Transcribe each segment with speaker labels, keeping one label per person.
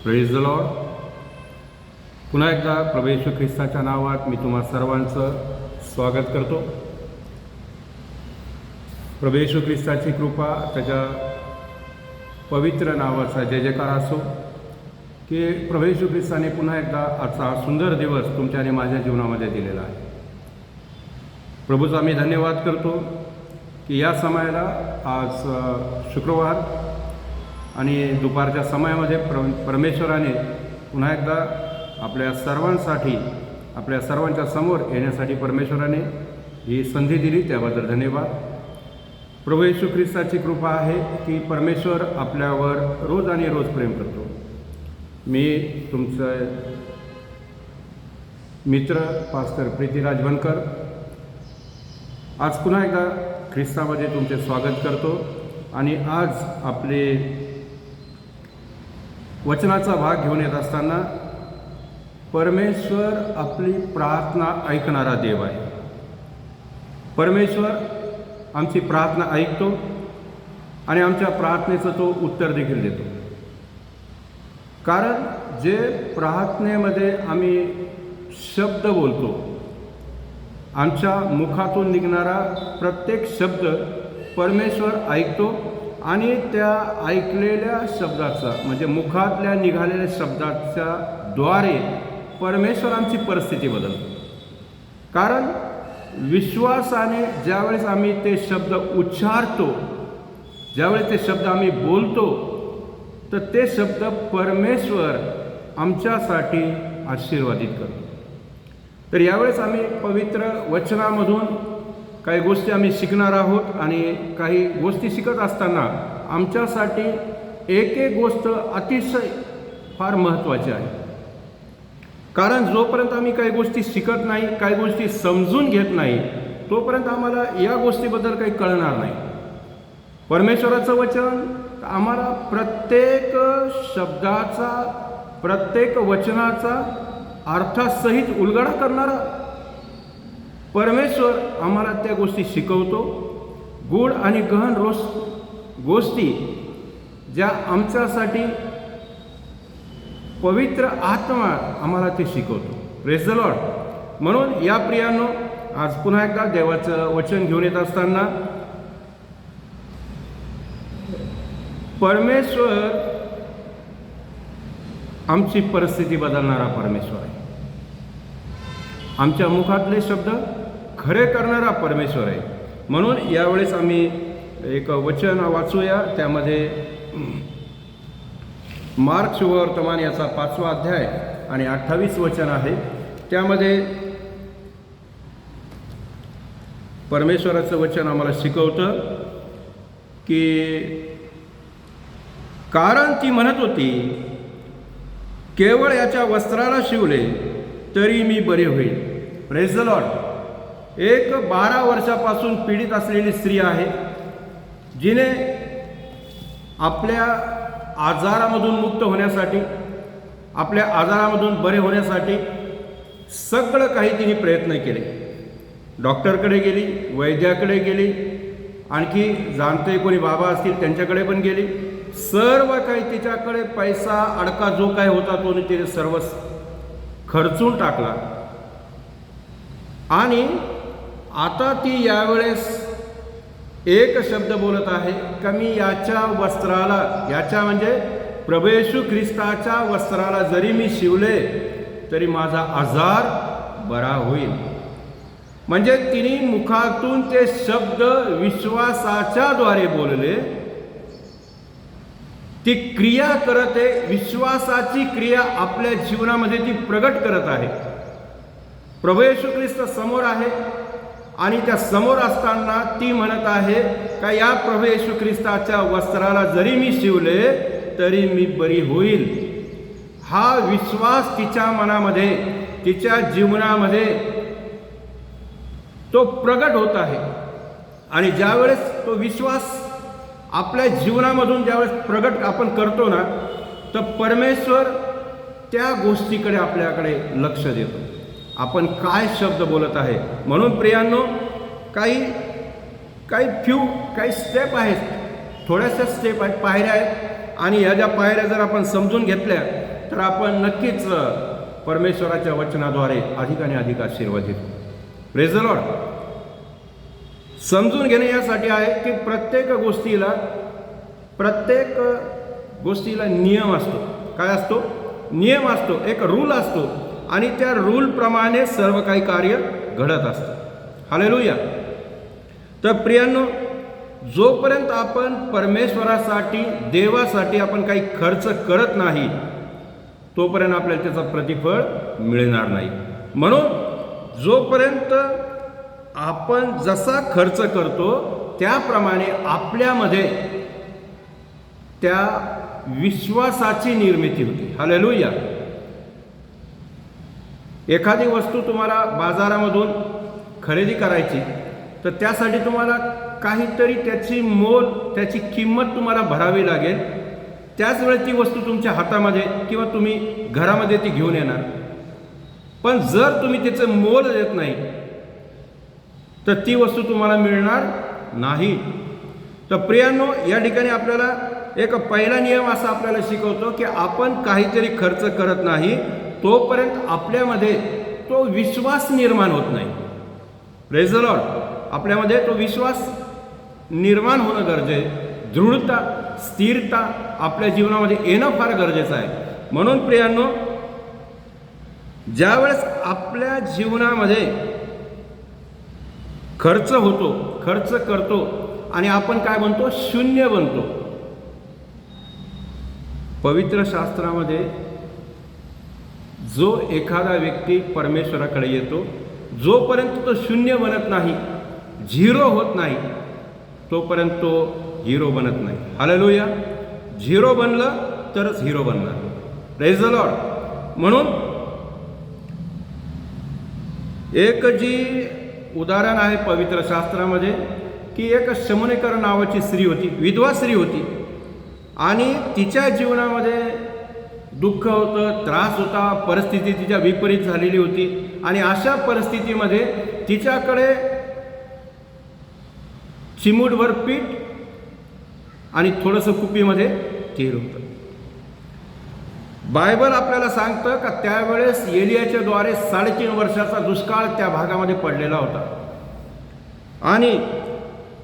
Speaker 1: Praise the Lord. पुन्हा एकदा प्रभू येशू ख्रिस्ताच्या नावात मी तुम्हा सर्वांचं स्वागत करतो. प्रभू येशू ख्रिस्ताची कृपा, त्याच्या पवित्र नावाचा जय जयकार असो की प्रभू येशू ख्रिस्ताने पुन्हा एकदा आजचा हा सुंदर दिवस तुमच्या आणि माझ्या जीवनामध्ये दिलेला आहे. प्रभूचा मी धन्यवाद करतो की या समयाला आज शुक्रवार आणि दुपारच्या समयामध्ये परमेश्वराने पुन्हा एकदा आपल्या सर्वांसाठी, आपल्या सर्वांच्या समोर येण्यासाठी परमेश्वराने ही संधी दिली, त्याबद्दल धन्यवाद. प्रभू येशू ख्रिस्ताची कृपा आहे की परमेश्वर आपल्यावर रोज आणि रोज प्रेम करतो. मी तुमचं मित्र पास्टर प्रीतीराज बनकर आज पुन्हा एकदा ख्रिस्तामध्ये तुमचे स्वागत करतो. आणि आज आपले वचनाचा भाग घेऊन येत असताना परमेश्वर आपली प्रार्थना ऐकणारा देव आहे. परमेश्वर आमची प्रार्थना ऐकतो आणि आमच्या प्रार्थनेचं तो उत्तर देखील देतो. कारण जे प्रार्थनेमध्ये आम्ही शब्द बोलतो, आमच्या मुखातून निघणारा प्रत्येक शब्द परमेश्वर ऐकतो आणि त्या ऐकलेल्या शब्दाचा म्हणजे मुखातल्या निघालेल्या शब्दाच्या द्वारे परमेश्वर आमची परिस्थिती बदलतो. कारण विश्वासाने ज्यावेळेस आम्ही ते शब्द उच्चारतो, ज्यावेळेस ते शब्द आम्ही बोलतो, तर ते शब्द परमेश्वर आमच्यासाठी आशीर्वादित करतो. तर यावेळेस आम्ही पवित्र वचनामधून काही गोष्टी आम्ही शिकणार आहोत आणि काही गोष्टी शिकत असताना आमच्यासाठी एक एक गोष्ट अतिशय फार महत्त्वाची आहे. कारण जोपर्यंत आम्ही काही गोष्टी शिकत नाही, काही गोष्टी समजून घेत नाही, तोपर्यंत आम्हाला या गोष्टीबद्दल काही कळणार नाही. परमेश्वराचं वचन आम्हाला प्रत्येक शब्दाचा, प्रत्येक वचनाचा अर्थासहित उलगडा करणारा परमेश्वर आम्हाला त्या गोष्टी शिकवतो. गूढ आणि गहन गोष्टी ज्या आमच्यासाठी पवित्र आत्मा आम्हाला ते शिकवतो. Praise the Lord. म्हणून या प्रियांनो, आज पुन्हा एकदा देवाचं वचन घेऊन येत असताना परमेश्वर आमची परिस्थिती बदलणारा परमेश्वर आहे. आमच्या मुखातले शब्द खरे करणारा परमेश्वर आहे. म्हणून यावेळेस आम्ही एक वचन वाचूया. त्यामध्ये मार्क शुभवर्तमान याचा 5वा अध्याय आणि 28 वचन आहे. त्यामध्ये परमेश्वराचं वचन आम्हाला शिकवतं की कारण ती म्हणत होती, केवळ याच्या वस्त्राला शिवले तरी मी बरे होईल. Praise the Lord. एक 12 वर्षापासून पीडित असलेली स्त्री आहे, जिने आपल्या आजारामधून मुक्त होण्यासाठी, आपल्या आजारामधून बरे होण्यासाठी सगळं काही तिने प्रयत्न केले. डॉक्टरकडे गेली, वैद्याकडे गेली, आणखी जाणते कोणी बाबा असतील त्यांच्याकडे पण गेली. सर्व काही तिच्याकडे पैसा अडका जो काय होता तो तिने सर्व खर्चून टाकला. आणि आता ती यावेळेस एक शब्द बोलत आहे का मी याच्या वस्त्राला, याच्या म्हणजे प्रभू येशू ख्रिस्ताच्या वस्त्राला जरी मी शिवले तरी माझा आजार बरा होईल. म्हणजे तिने मुखातून ते शब्द विश्वासाच्या द्वारे बोलले. ती क्रिया करत आहे, विश्वासाची क्रिया आपल्या जीवनामध्ये ती प्रगट करत आहे. प्रभू येशू ख्रिस्त समोर आहे आणि त्या समोर असताना ती म्हणत आहे का या प्रभू येशू ख्रिस्ताच्या वस्त्राला जरी मी शिवले तरी मी बरी होईल. हा विश्वास तिच्या मनामध्ये, तिच्या जीवनामध्ये तो प्रगट होत आहे. आणि ज्यावेळेस तो विश्वास आपल्या जीवनामधून ज्यावेळेस प्रगट आपण करतो ना, तर परमेश्वर त्या गोष्टीकडे आपल्याकडे लक्ष देतो. आपण काय शब्द बोलत आहे. म्हणून प्रियांनो, काही स्टेप आहेत, थोड्याशा स्टेप आहेत, पायऱ्या आहेत. आणि ह्या ज्या पायऱ्या जर आपण समजून घेतल्या तर आपण नक्कीच परमेश्वराच्या वचनाद्वारे अधिक आणि अधिक आशीर्वादित होऊ. Praise the Lord. समजून घेणे यासाठी आहे की प्रत्येक गोष्टीला नियम असतो. काय असतो? नियम असतो, एक रूल असतो आणि त्या रूलप्रमाणे सर्व काही कार्य घडत असतं. हालेलुया. तर प्रियांनो, जोपर्यंत आपण परमेश्वरासाठी, देवासाठी आपण काही खर्च करत नाही तोपर्यंत आपल्याला त्याचं प्रतिफळ मिळणार नाही. म्हणून जोपर्यंत आपण जसा खर्च करतो त्याप्रमाणे आपल्यामध्ये त्या विश्वासाची निर्मिती होते. हालेलुया. एखादी वस्तू तुम्हाला बाजारामधून खरेदी करायची तर त्यासाठी तुम्हाला काहीतरी त्याची किंमत तुम्हाला भरावी लागेल. त्याच वेळेस ती वस्तू तुमच्या हातामध्ये किंवा तुम्ही घरामध्ये ती घेऊन येणार. पण जर तुम्ही त्याचं मोल देत नाही तर ती वस्तू तुम्हाला मिळणार नाही. तर प्रियांनो, या ठिकाणी आपल्याला एक पहिला नियम असा आपल्याला शिकवतो की आपण काहीतरी खर्च करत नाही तोपर्यंत आपल्यामध्ये तो विश्वास निर्माण होत नाही. Praise the Lord. आपल्यामध्ये तो विश्वास निर्माण होणं गरजेचं, दृढता, स्थिरता आपल्या जीवनामध्ये येणं फार गरजेचं आहे. म्हणून प्रियांनो, ज्यावेळेस आपल्या जीवनामध्ये खर्च होतो, खर्च करतो आणि आपण काय बनतो? शून्य बनतो. पवित्र शास्त्रामध्ये जो एखादा व्यक्ती परमेश्वराकडे येतो, जोपर्यंत तो शून्य बनत नाही, झिरो होत नाही, तोपर्यंत तो हिरो बनत नाही. हालेलुया. झिरो बनलं तरच हिरो बनणार. Praise the Lord. म्हणून एक जी उदाहरण आहे पवित्र शास्त्रामध्ये की एक शमुनेकर नावाची स्त्री होती, विधवा स्त्री होती आणि तिच्या जीवनामध्ये दुःख होतं, त्रास होता, परिस्थिती तिच्या विपरीत झालेली होती आणि अशा परिस्थितीमध्ये तिच्याकडे चिमूटभर पीठ आणि थोडंसं कुपीमध्ये तेल होतं. बायबल आपल्याला सांगतं का त्यावेळेस एलियाच्या द्वारे 3.5 वर्षाचा दुष्काळ त्या भागामध्ये पडलेला होता आणि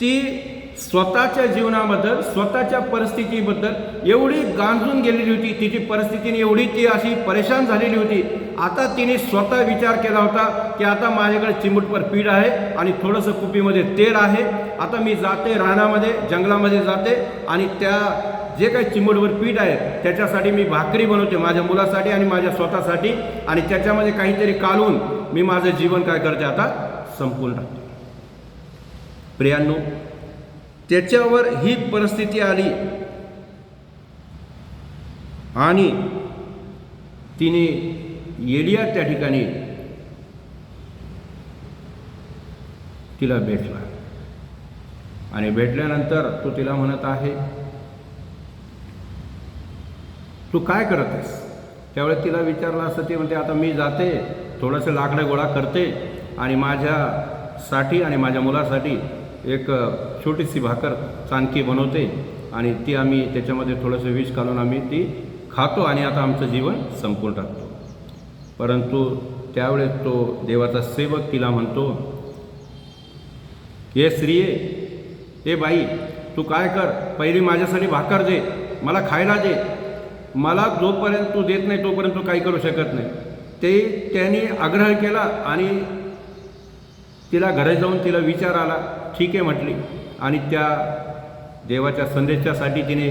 Speaker 1: ती स्वतःच्या जीवनाबद्दल, स्वतःच्या परिस्थितीबद्दल एवढी गांजून गेलेली होती. तिची परिस्थितीने एवढी ती अशी परेशान झालेली होती. आता तिने स्वतः विचार केला होता की आता माझ्याकडे चिमूटभर पीठ आहे आणि थोडंसं कुपीमध्ये तेल आहे. आता मी जाते रानामध्ये, जंगलामध्ये जाते आणि त्या जे काही चिमूटभर पीठ आहे त्याच्यासाठी मी भाकरी बनवते माझ्या मुलासाठी आणि माझ्या स्वतःसाठी आणि त्याच्यामध्ये काहीतरी काढून मी माझं जीवन काय करते आता संपून टाकते. प्रियांनो, त्याच्यावर ही परिस्थिती आली आणि तिने एलिया त्या ठिकाणी तिला भेटला आणि भेटल्यानंतर तो तिला म्हणत आहे, तू काय करत आहेस? त्यावेळेस तिला विचारलं असं, ती म्हणते आता मी जाते, थोडंसं लाकडं गोळा करते आणि माझ्यासाठी आणि माझ्या मुलासाठी एक छोटीशी भाकर चाणकी बनवते आणि ती आम्ही त्याच्यामध्ये थोडंसं विष घालून आम्ही ती खातो आणि आता आमचं जीवन संपून टाकतो. परंतु त्यावेळेस तो देवाचा सेवक तिला म्हणतो, हे स्त्रिये, हे बाई, तू काय कर, पहिली माझ्यासाठी भाकर दे, मला खायला दे. मला जोपर्यंत तू देत नाही तोपर्यंत तू काही करू शकत नाही. ते त्याने आग्रह केला आणि तिला घरी जाऊन तिला विचार आला. ठीक आहे म्हटली आणि त्या देवाच्या संदेशासाठी तिने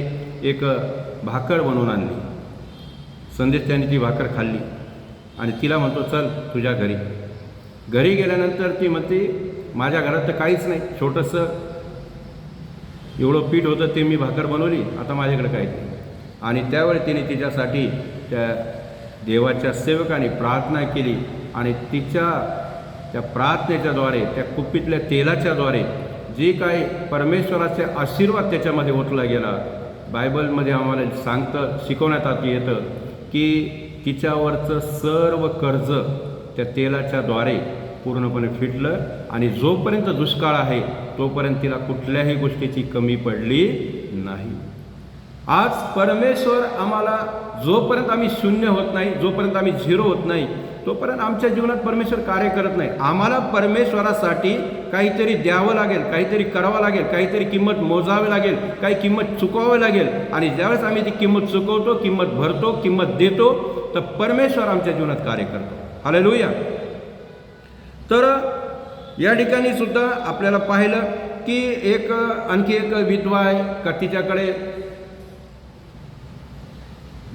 Speaker 1: एक भाकर बनवून आणली. संदेश त्याने ती भाकर खाल्ली आणि तिला म्हणतो, चल तुझ्या घरी. घरी गेल्यानंतर ती म्हणते, माझ्या घरात तर काहीच नाही, छोटंसं एवढं पीठ होतं ते मी भाकर बनवली, आता माझ्याकडे काहीच नाही. आणि त्यावेळी तिने तिच्यासाठी त्या देवाच्या सेवकाने प्रार्थना केली आणि त्या प्रार्थनेच्याद्वारे, त्या कुप्पीतल्या तेलाच्याद्वारे जे काही परमेश्वराचे आशीर्वाद त्याच्यामध्ये ओतला गेला. बायबलमध्ये आम्हाला शिकवण्यात येतं की तिच्यावरचं सर्व कर्ज त्या तेलाच्याद्वारे पूर्णपणे फिटलं आणि जोपर्यंत दुष्काळ आहे तोपर्यंत तिला कुठल्याही गोष्टीची कमी पडली नाही. आज परमेश्वर आम्हाला, जोपर्यंत आम्ही शून्य होत नाही, जोपर्यंत आम्ही झिरो होत नाही, तोपर्यंत आमच्या जीवनात परमेश्वर कार्य करत नाही. आम्हाला परमेश्वरासाठी काहीतरी द्यावं लागेल, काहीतरी करावं लागेल, काहीतरी किंमत मोजावी लागेल, काही किंमत चुकवावी लागेल. आणि ज्यावेळेस आम्ही ती किंमत चुकवतो, किंमत भरतो, किंमत देतो, तर परमेश्वर आमच्या जीवनात कार्य करतो. हालेलुया. तर या ठिकाणी सुद्धा आपल्याला पाहिलं की आणखी एक विधवा आहे का, तिच्याकडे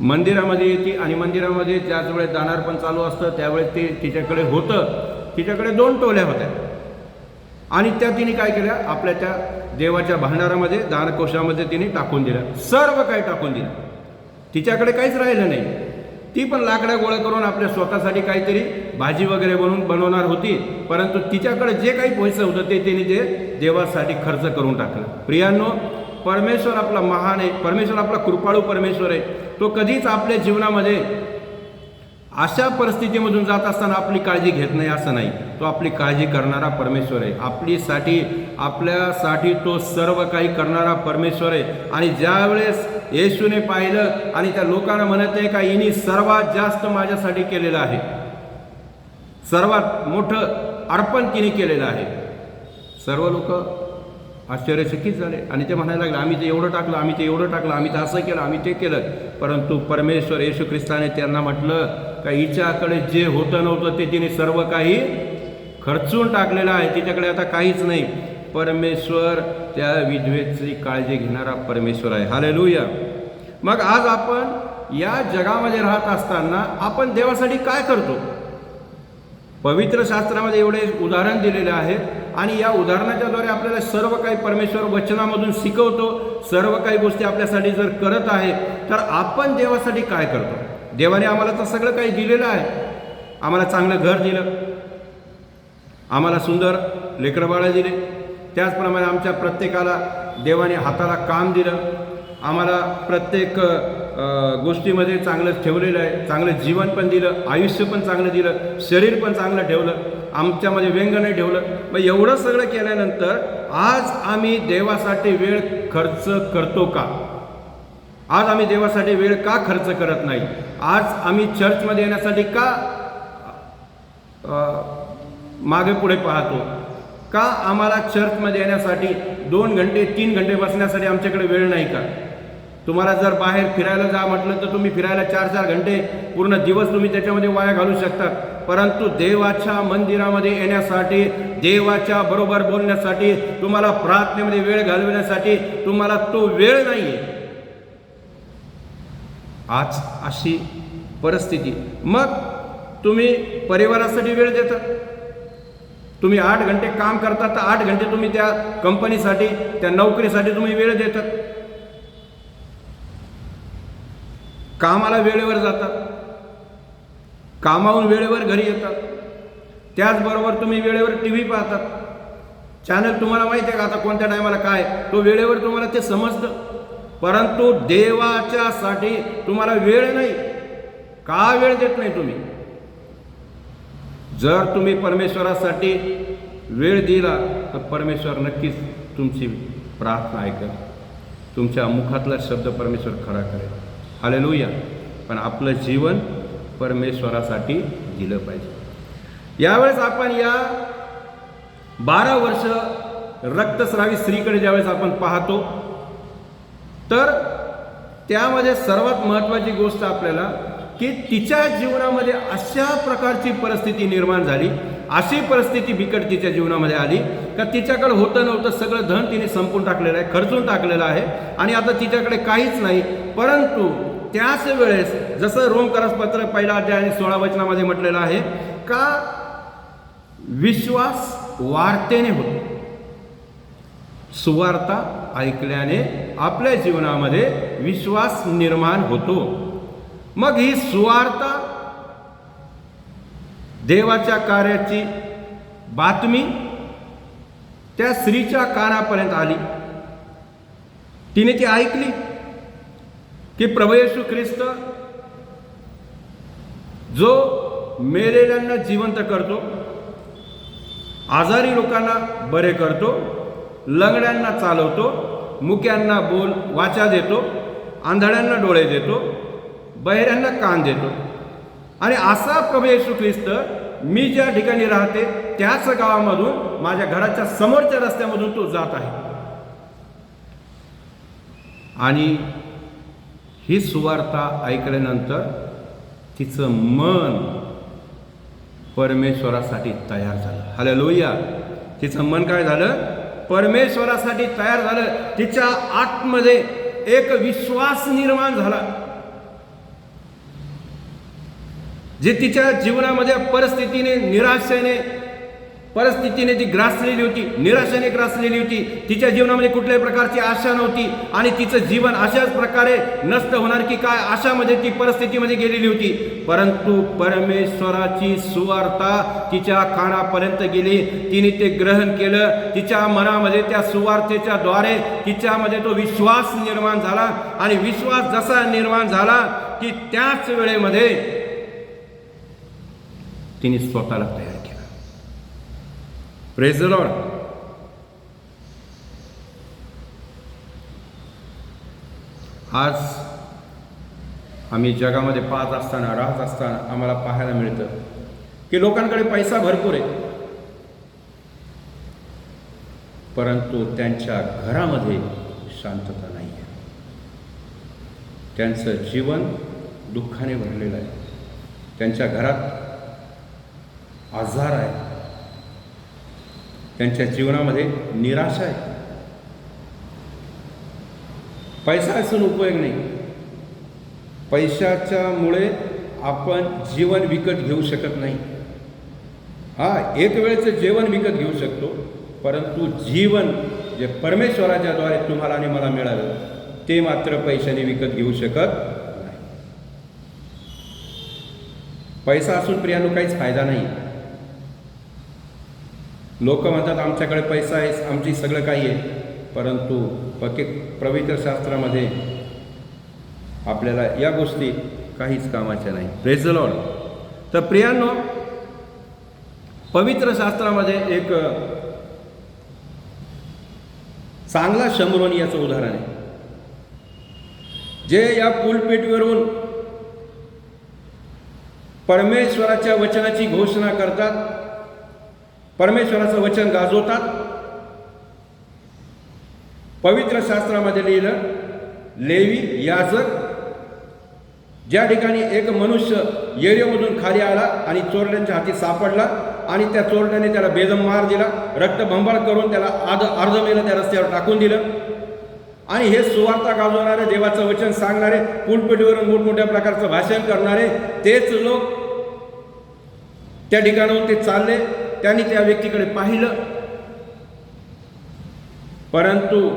Speaker 1: मंदिरामध्ये येते आणि मंदिरामध्ये ज्याच वेळेस दानार्पण चालू असतं त्यावेळेस ते तिच्याकडे होतं. तिच्याकडे 2 टोल्या होत्या आणि त्या तिने काय केल्या, आपल्या त्या देवाच्या भांडारामध्ये, दानकोशामध्ये तिने टाकून दिल्या. सर्व काही टाकून दिलं. तिच्याकडे काहीच राहिलं नाही. ती पण लाकडं गोळा करून आपल्या स्वतःसाठी काहीतरी भाजी वगैरे बनवणार होती, परंतु तिच्याकडे जे काही पैसे होतं ते तिने ते देवासाठी खर्च करून टाकलं. प्रियांनो, परमेश्वर आपला महान आहे, परमेश्वर आपला कृपाळू परमेश्वर आहे. तो कधीच आपल्या जीवनामध्ये अशा परिस्थितीमधून जात असताना आपली काळजी घेत नाही असं नाही. तो आपली काळजी करणारा परमेश्वर आहे. आपल्यासाठी तो सर्व काही करणारा परमेश्वर आहे. आणि ज्यावेळेस येशूने पाहिलं आणि त्या लोकांना म्हणत आहे का, हिने सर्वात जास्त माझ्यासाठी केलेलं आहे, सर्वात मोठं अर्पण तिने केलेलं आहे, सर्व लोक आश्चर्यचकित झाले आणि ते म्हणायला लागले, आम्ही ते एवढं टाकलं, आम्ही ते एवढं टाकलं, आम्ही ते असं केलं, आम्ही ते केलं. परंतु परमेश्वर येशू ख्रिस्ताने त्यांना म्हटलं का, हिच्याकडे जे होतं नव्हतं ते तिने सर्व काही खर्चून टाकलेलं आहे. तिच्याकडे आता काहीच नाही. परमेश्वर त्या विधवेची काळजी घेणारा परमेश्वर आहे. हालेलुया. मग आज आपण या जगामध्ये राहत असताना आपण देवासाठी काय करतो? पवित्र शास्त्रामध्ये एवढे उदाहरण दिलेले आहेत आणि या उदाहरणाच्याद्वारे आपल्याला सर्व काही परमेश्वर वचनामधून शिकवतो. सर्व काही गोष्टी आपल्यासाठी जर करत आहे तर आपण देवासाठी काय करतो? देवाने आम्हाला तर सगळं काही दिलेलं आहे. आम्हाला चांगलं घर दिलं, आम्हाला सुंदर लेकरबाळं दिले, त्याचप्रमाणे आमच्या प्रत्येकाला देवाने हाताला काम दिलं, आम्हाला प्रत्येक गोष्टीमध्ये चांगलं ठेवलेलं आहे, चांगलं जीवन पण दिलं, आयुष्य पण चांगलं दिलं, शरीर पण चांगलं ठेवलं, आमच्यामध्ये व्यंग नाही ठेवलं. मग एवढं सगळं केल्यानंतर आज आम्ही देवासाठी वेळ खर्च करतो का? आज आम्ही देवासाठी वेळ का खर्च करत नाही? आज आम्ही चर्चमध्ये येण्यासाठी का मागे पुढे पाहतो? का आम्हाला चर्चमध्ये येण्यासाठी 2 घंटे 3 घंटे बसण्यासाठी आमच्याकडे वेळ नाही का? तुम्हाला जर बाहेर फिरायला जा म्हटलं तर तुम्ही फिरायला 4-4 घंटे पूर्ण दिवस तुम्ही त्याच्यामध्ये वाया घालू शकतात. परंतु देवाच्या मंदिरामध्ये येण्यासाठी, देवाच्या बरोबर बोलण्यासाठी, तुम्हाला प्रार्थनेमध्ये वेळ घालवण्यासाठी तुम्हाला तो वेळ नाही आहे. आज अशी परिस्थिती. मग तुम्ही परिवारासाठी वेळ देता. तुम्ही 8 घंटे काम करता तर 8 घंटे तुम्ही त्या कंपनीसाठी, त्या नोकरीसाठी तुम्ही वेळ देतात. कामाला वेळेवर जातात, कामावून वेळेवर घरी येतात. त्याचबरोबर तुम्ही वेळेवर TV पाहतात. चॅनल तुम्हाला माहिती आहे का आता कोणत्या टायमाला काय, तो वेळेवर तुम्हाला ते समजतं. परंतु देवाच्यासाठी तुम्हाला वेळ नाही. का वेळ देत नाही तुम्ही? जर तुम्ही परमेश्वरासाठी वेळ दिला तर परमेश्वर नक्कीच तुमची प्रार्थना ऐकेल, तुमच्या मुखातला शब्द परमेश्वर खरा करेल. हालेलुया. पण आपलं जीवन परमेश्वरासाठी दिलं पाहिजे. यावेळेस आपण या 12 वर्ष रक्तस्रावी स्त्रीकडे ज्यावेळेस आपण पाहतो तर त्यामध्ये सर्वात महत्त्वाची गोष्ट आपल्याला की तिच्या जीवनामध्ये अशा प्रकारची परिस्थिती निर्माण झाली, अशी परिस्थिती बिकट तिच्या जीवनामध्ये आली का तिच्याकडे होतं नव्हतं सगळं धन तिने संपून टाकलेलं आहे, खर्चून टाकलेलं आहे आणि आता तिच्याकडे काहीच नाही. परंतु त्याच वेळेस जसं रोमकरसपत्र 1 अध्याय आणि 16 वचनामध्ये म्हटलेलं आहे का विश्वास वार्तेने होतो. सुवार्ता ऐकल्याने आपल्या जीवनामध्ये विश्वास निर्माण होतो. मग ही सुवार्ता देवाच्या कार्याची बातमी त्या स्त्रीच्या कानापर्यंत आली. तिने ती ऐकली की प्रभू येशू ख्रिस्त जो मेलेल्यांना जिवंत करतो, आजारी लोकांना बरे करतो, लंगड्यांना चालवतो, मुक्यांना वाचा देतो आंधळ्यांना डोळे देतो, बहिऱ्यांना कान देतो. आणि असा प्रभू येशू ख्रिस्त मी ज्या ठिकाणी राहते त्याच गावामधून माझ्या घराच्या समोरच्या रस्त्यामधून तो जात आहे. आणि ही सुवार्ता ऐकल्यानंतर तिचं मन परमेश्वरासाठी तयार झालं. हालेलुया. तिचं मन काय झालं? परमेश्वरासाठी तयार झालं. तिच्या आतमध्ये एक विश्वास निर्माण झाला, जी तिच्या जीवनामध्ये परिस्थितीने ती ग्रासलेली होती, निराशेने ग्रासलेली होती. तिच्या जीवनामध्ये कुठल्याही प्रकारची आशा नव्हती आणि तिचं जीवन अशाच प्रकारे नष्ट होणार की काय अशामध्ये ती परिस्थितीमध्ये गेलेली होती. परंतु परमेश्वराची सुवार्ता तिच्या कानापर्यंत गेली. तिने ते ग्रहण केलं. तिच्या मनामध्ये त्या सुवार्तेच्या द्वारे तिच्यामध्ये तो विश्वास निर्माण झाला. आणि विश्वास जसा निर्माण झाला की त्याच वेळेमध्ये तिने स्वतःला तयार केलं. Praise the Lord. आज आम्ही जगामध्ये राहत असताना आम्हाला पाहायला मिळतं की लोकांकडे पैसा भरपूर आहे, परंतु त्यांच्या घरामध्ये शांतता नाही आहे. त्यांचं जीवन दुःखाने भरलेलं आहे. त्यांच्या घरात आजार आहे. त्यांच्या जीवनामध्ये निराशा आहे. पैसा असून उपयोग नाही. पैशाच्यामुळे आपण जीवन विकत घेऊ शकत नाही. एक वेळचं जेवण विकत घेऊ शकतो, परंतु जीवन जे परमेश्वराच्या द्वारे तुम्हाला आणि मला मिळालं ते मात्र पैशाने विकत घेऊ शकत नाही. पैसा असून प्रियांनो काहीच फायदा नाही. लोक म्हणतात आमच्याकडे पैसा आहे, आमची सगळं काही आहे, परंतु पवित्र शास्त्रामध्ये आपल्याला या गोष्टी काहीच कामाच्या नाही. Praise the Lord. तर प्रियांनो, पवित्र शास्त्रामध्ये एक चांगला शमरोनी याचं उदाहरण आहे, जे या पुलपेटीवरून परमेश्वराच्या वचनाची घोषणा करतात, परमेश्वराचं वचन गाजवतात. पवित्र शास्त्रामध्ये लिहिलं, लेवी याजक ज्या ठिकाणी एक मनुष्य येरीमधून खाली आला आणि चोरट्यांच्या हाती सापडला आणि त्या चोरट्याने त्याला बेदम मार दिला, रक्तबंबाळ करून त्याला अर्धमेलं त्या रस्त्यावर टाकून दिलं. आणि हे सुवार्ता गाजवणारे, देवाचं वचन सांगणारे, पुलपेटीवरून मोठमोठ्या प्रकारचं भाषण करणारे तेच लोक त्या ठिकाणाहून ते चालले. त्यांनी त्या व्यक्तीकडे पाहिलं, परंतु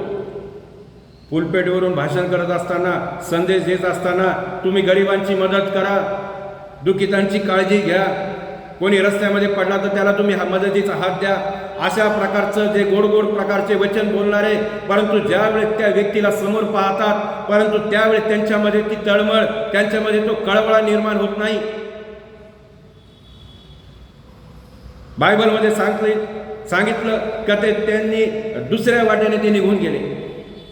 Speaker 1: पुलपेटीवरून भाषण करत असताना, संदेश देत असताना, तुम्ही गरिबांची मदत करा, दुःखितांची काळजी घ्या, कोणी रस्त्यामध्ये पडला तर त्याला तुम्ही मदतीचा हात द्या, अशा प्रकारचं जे गोड गोड प्रकारचे वचन बोलणारे, परंतु ज्यावेळेस त्या व्यक्तीला समोर पाहतात, परंतु त्यावेळेस त्यांच्यामध्ये ती तळमळ, त्यांच्यामध्ये तो कळवळा निर्माण होत नाही. बायबलमध्ये सांगितलं का ते त्यांनी दुसऱ्या वाटेने ते निघून गेले.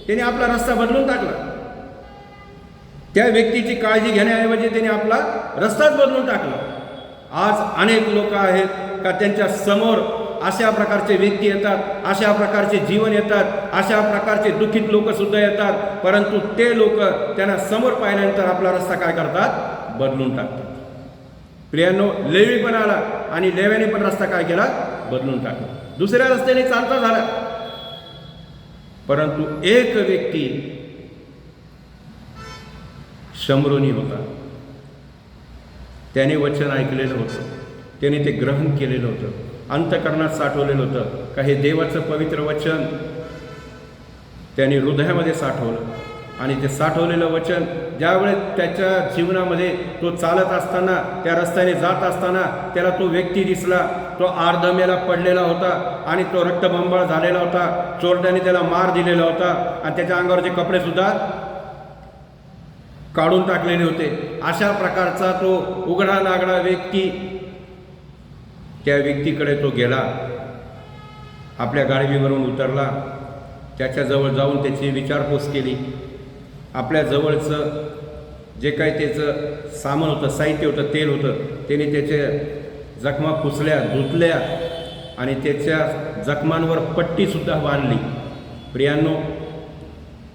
Speaker 1: त्यांनी आपला रस्ता बदलून टाकला. त्या व्यक्तीची काळजी घेण्याऐवजी त्यांनी आपला रस्ताच बदलून टाकला. आज अनेक लोक आहेत का त्यांच्या समोर अशा प्रकारचे व्यक्ती येतात, अशा प्रकारचे जीवन येतात, अशा प्रकारचे दुःखित लोक सुद्धा येतात, परंतु ते लोक त्यांना समोर पाहिल्यानंतर आपला रस्ता काय करतात? बदलून टाकतात. प्रियांनो, लेवी पण आला आणि लेव्याने पण रस्ता काय केला? बदलून टाकला. दुसऱ्या रस्त्याने चालता झाला. परंतु एक व्यक्ती शमरोनी होता. त्याने वचन ऐकलेलं होतं, त्याने ते ग्रहण केलेलं होतं, अंतःकरणात साठवलेलं होतं का हे देवाचं पवित्र वचन त्याने हृदयामध्ये साठवलं. आणि ते साठवलेलं वचन ज्यावेळेस त्याच्या जीवनामध्ये तो चालत असताना, त्या रस्त्याने जात असताना त्याला तो व्यक्ती दिसला, तो अर्धमेला पडलेला होता आणि तो रक्तबंबाळ झालेला होता, चोरट्याने त्याला मार दिलेला होता आणि त्याच्या अंगावरचे कपडे सुद्धा काढून टाकलेले होते. अशा प्रकारचा तो उघडा नागडा व्यक्ती, त्या व्यक्तीकडे तो गेला, आपल्या गाडीवरून उतरला, त्याच्याजवळ जाऊन त्याची विचारपूस केली.
Speaker 2: आपल्या जवळचं जे काही त्याचं सामान होतं, साहित्य होतं, तेल होतं, त्याने त्याच्या जखमा पुसल्या, धुतल्या आणि त्याच्या जखमांवर पट्टीसुद्धा बांधली प्रियांनो.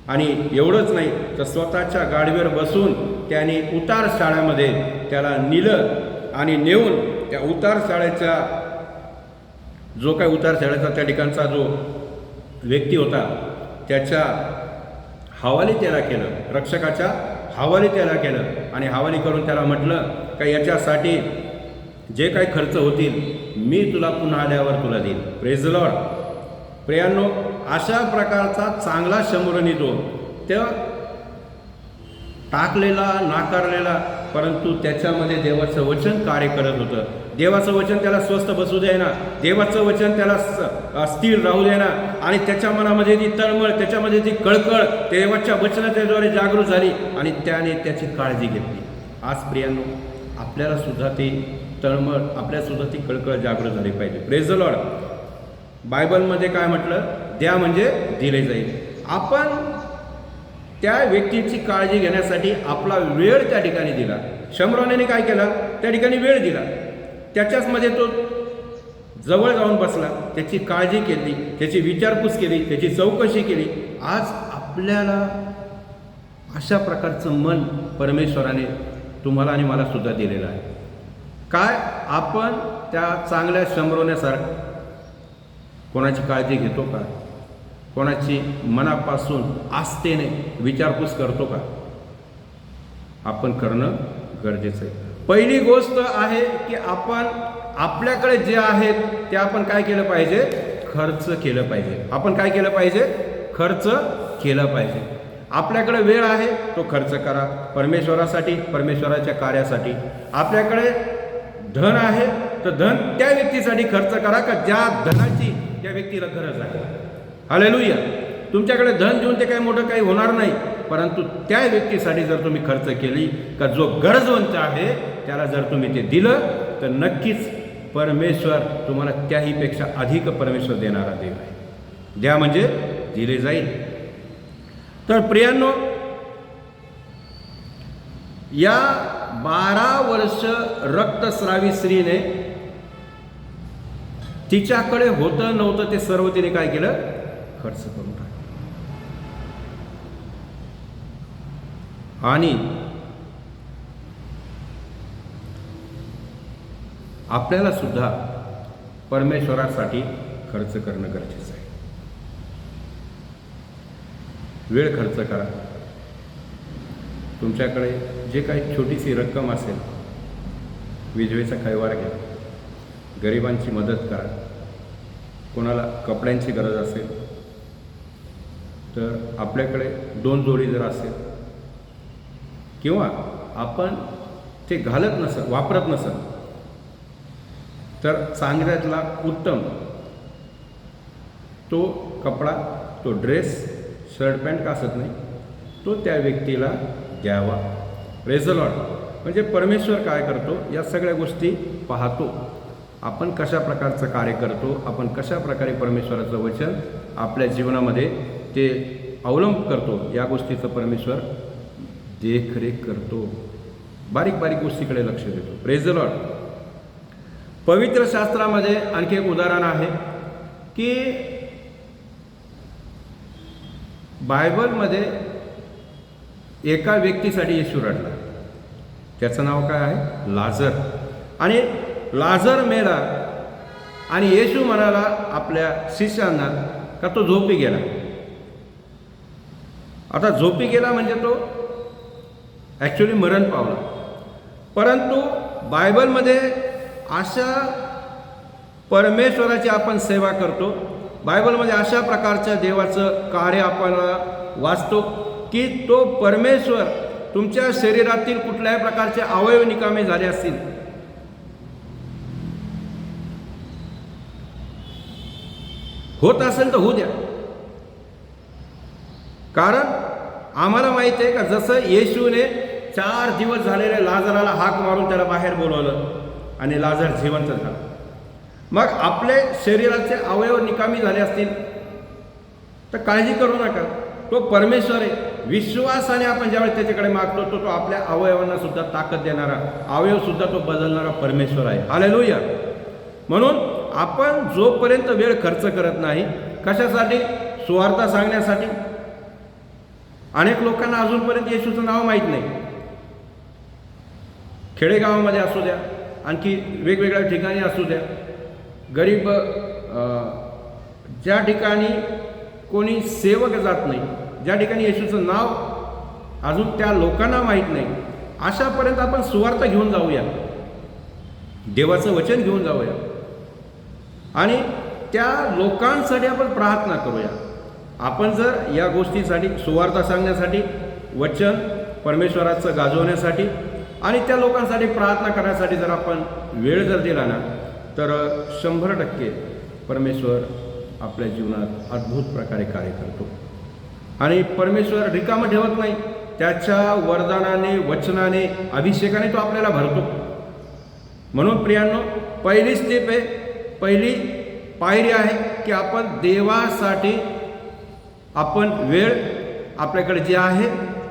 Speaker 2: आणि एवढंच नाही तर स्वतःच्या गाडीवर बसून त्याने उतार शाळेमध्ये त्याला नेलं आणि नेऊन त्या उतार शाळेच्या जो काही उतार शाळेचा त्या ठिकाणचा जो व्यक्ती होता त्याच्या हवाली त्याला केलं, रक्षकाच्या हवाली त्याला केलं आणि हवाली करून त्याला म्हटलं का याच्यासाठी जे काही खर्च होतील मी तुला पुन्हा आल्यावर तुला देईन. Praise the lord. प्रियांनो, अशा प्रकारचा चांगला शंभरनी तो त्या टाकलेला, नाकारलेला, परंतु त्याच्यामध्ये देवाचं वचन कार्य करत होतं. देवाचं वचन त्याला स्वस्थ बसू द्यायना, देवाचं वचन त्याला स्थिर राहू द्यायना आणि त्याच्या मनामध्ये ती तळमळ, त्याच्यामध्ये ती कळकळ देवाच्या वचनाच्याद्वारे जागृत झाली आणि त्याने त्याची काळजी घेतली. आज प्रियांनो, आपल्याला सुद्धा ती तळमळ, आपल्यासुद्धा ती कळकळ जागृत झाली पाहिजे. Praise the Lord. बायबलमध्ये काय म्हटलं? द्या म्हणजे दिले जाईल. आपण त्या व्यक्तीची काळजी घेण्यासाठी आपला वेळ त्या ठिकाणी दिला. शमरोने काय केला? त्या ठिकाणी वेळ दिला. त्याच्याचमध्ये तो जवळ जाऊन बसला, त्याची काळजी केली, त्याची विचारपूस केली, त्याची चौकशी केली. आज आपल्याला अशा प्रकारचं मन परमेश्वराने तुम्हाला आणि मला सुद्धा दिलेलं आहे. काय आपण त्या चांगल्या शंभरोण्यासारखं कोणाची काळजी घेतो का? कोणाची मनापासून आस्थेने विचारपूस करतो का? आपण करणं गरजेचं आहे. पहिली गोष्ट आहे की आपण आपल्याकडे जे आहेत ते आपण काय केलं पाहिजे? खर्च केलं पाहिजे. आपण काय केलं पाहिजे? खर्च केलं पाहिजे. आपल्याकडे वेळ आहे तो खर्च करा परमेश्वरासाठी, परमेश्वराच्या कार्यासाठी. आपल्याकडे धन आहे तर धन त्या व्यक्तीसाठी खर्च करा का ज्या धनाची त्या व्यक्तीला गरज आहे. हालेलुया. तुमच्याकडे धन देऊन ते काही मोठं काही होणार नाही, परंतु त्या व्यक्तीसाठी जर तुम्ही खर्च केली का जो गरजवंत आहे त्याला जर तुम्ही ते दिलं तर नक्कीच परमेश्वर तुम्हाला त्याहीपेक्षा अधिक परमेश्वर देणारा देव आहे. द्या म्हणजे दिले जाईल. तर प्रियांनो, या 12 वर्ष रक्तस्रावी स्त्रीने तिच्याकडे होतं नव्हतं ते सर्व तिने काय केलं? खर्च करून टाकलं. आणि आपल्याला सुद्धा परमेश्वरासाठी खर्च करणं गरजेचं आहे. वेळ खर्च करा. तुमच्याकडे जे काही छोटीशी रक्कम असेल, विधवेचा कैवार घ्या, गरिबांची मदत करा. कोणाला कपड्यांची गरज असेल तर आपल्याकडे 2 जोडी जर असेल किंवा आपण ते घालत नसेल, वापरत नसेल तर चांगल्यातला उत्तम तो कपडा, तो ड्रेस, शर्ट पॅन्ट का असत नाही, तो त्या व्यक्तीला द्यावा. Praise the Lord. म्हणजे परमेश्वर काय करतो? या सगळ्या गोष्टी पाहतो. आपण कशा प्रकारचं कार्य करतो, आपण कशा प्रकारे परमेश्वराचं वचन आपल्या जीवनामध्ये ते अवलंब करतो, या गोष्टीचं परमेश्वर देखरेख करतो. बारीक बारीक गोष्टीकडे लक्ष देतो. Praise the Lord. पवित्र शास्त्रामध्ये आणखी एक उदाहरण आहे की बायबलमध्ये एका व्यक्तीसाठी येशू रडला. त्याचं नाव काय आहे? लाजर. आणि लाजर मेला आणि येशू म्हणाला आपल्या शिष्यांना का तो झोपी गेला. आता झोपी गेला म्हणजे तो ॲक्च्युली मरण पावला. परंतु बायबलमध्ये अशा परमेश्वराची आपण सेवा करतो, बायबलमध्ये अशा प्रकारच्या देवाचं कार्य आपण वाचतो की तो परमेश्वर तुमच्या शरीरातील कुठल्याही प्रकारचे अवयव निकामी झाले असतील होत असेल तर होऊ द्या. कारण आम्हाला माहिती आहे का जसं येशूने 4 दिवस झालेल्या लाजराला हाक मारून त्याला बाहेर बोलवलं आणि लाजर जिवंत झाला. मग आपले शरीराचे अवयव निकामी झाले असतील तर काळजी करू नका. तो परमेश्वर आहे. विश्वासाने आपण ज्यावेळेस त्याच्याकडे मागतो तो आपल्या अवयवांना सुद्धा ताकद देणारा, अवयव सुद्धा तो बदलणारा परमेश्वर आहे. हालेलुया. म्हणून आपण जोपर्यंत वेळ खर्च करत नाही, कशासाठी? सुवार्ता सांगण्यासाठी. अनेक लोकांना अजूनपर्यंत येशूचं नाव माहीत नाही. खेडेगावामध्ये असू द्या, आणखी वेगवेगळ्या ठिकाणी असू द्या, गरीब ज्या ठिकाणी कोणी सेवक जात नाही, ज्या ठिकाणी येशूचं नाव अजून त्या लोकांना माहीत नाही, अशापर्यंत आपण सुवार्ता घेऊन जाऊया, देवाचं वचन घेऊन जाऊया आणि त्या लोकांसाठी आपण प्रार्थना करूया. आपण जर या गोष्टीसाठी, सुवार्ता सांगण्यासाठी, वचन परमेश्वराचं गाजवण्यासाठी आणि त्या लोकांसाठी प्रार्थना करण्यासाठी जर आपण वेळ जर दिला ना, तर 100% परमेश्वर आपल्या जीवनात अद्भुत प्रकारे कार्य करतो. आणि परमेश्वर रिकामं ठेवत नाही. त्याच्या वरदानाने, वचनाने, अभिषेकाने तो आपल्याला भरतो. म्हणून प्रियांनो, पहिली स्टेप आहे, पहिली पायरी आहे की आपण देवासाठी आपण वेळ आपल्याकडे जे आहे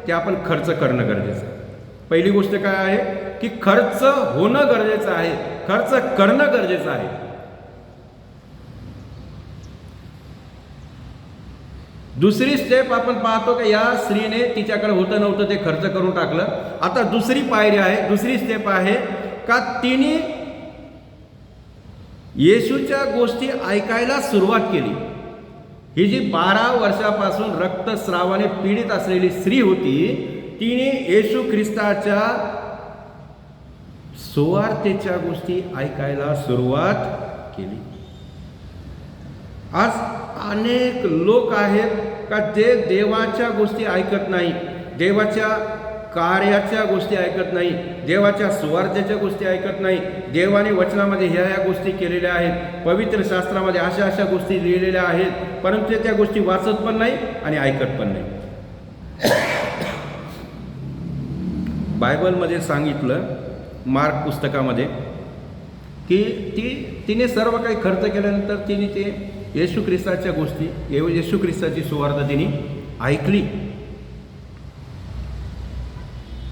Speaker 2: ते आपण खर्च करणं गरजेचं आहे. पहिली गोष्ट काय आहे की खर्च होणं गरजेचं आहे, खर्च करणं गरजेचं आहे. दुसरी स्टेप आपण पाहतो की या स्त्रीने तिच्याकडे होतं नव्हतं ते खर्च करून टाकलं. आता दुसरी पायरी आहे, दुसरी स्टेप आहे का तिने येशूच्या गोष्टी ऐकायला सुरुवात केली. ही जी 12 वर्षापासून रक्तस्रावाने पीडित असलेली स्त्री होती, तिने येशू ख्रिस्ताच्या सुवार्तेच्या गोष्टी ऐकायला सुरुवात केली. आज अनेक लोक आहेत का जे देवाच्या गोष्टी ऐकत नाही, देवाच्या कार्याच्या गोष्टी ऐकत नाही, देवाच्या सुवार्तेच्या गोष्टी ऐकत नाही. देवाने वचनामध्ये ह्या गोष्टी केलेल्या आहेत, पवित्र शास्त्रामध्ये अशा अशा गोष्टी लिहिलेल्या आहेत, परंतु त्या गोष्टी वाचत पण नाही आणि ऐकत पण नाही. बायबलमध्ये सांगितलं, मार्क पुस्तकामध्ये, की तिने सर्व काही खर्च केल्यानंतर तिने ते येशू ख्रिस्ताच्या गोष्टी, येशू ख्रिस्ताची सुवार्ता तिने ऐकली.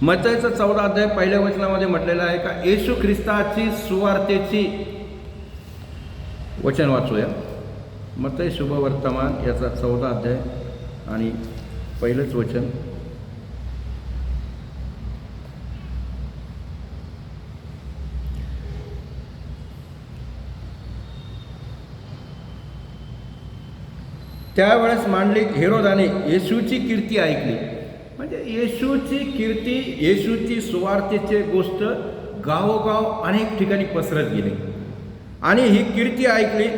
Speaker 2: मत्तईचा 14 अध्याय पहिल्या वचनामध्ये म्हटलेलं आहे का येशू ख्रिस्ताची सुवार्तेची, वचन वाचूया. मत्तई शुभवर्तमान याचा 14 अध्याय आणि पहिलंच वचन. त्यावेळेस मांडलिक हेरोदाने येशूची कीर्ती ऐकली. म्हणजे येशूची कीर्ती, येशूची सुवार्तेची गोष्ट गावोगाव अनेक ठिकाणी पसरत गेली आणि ही कीर्ती ऐकली.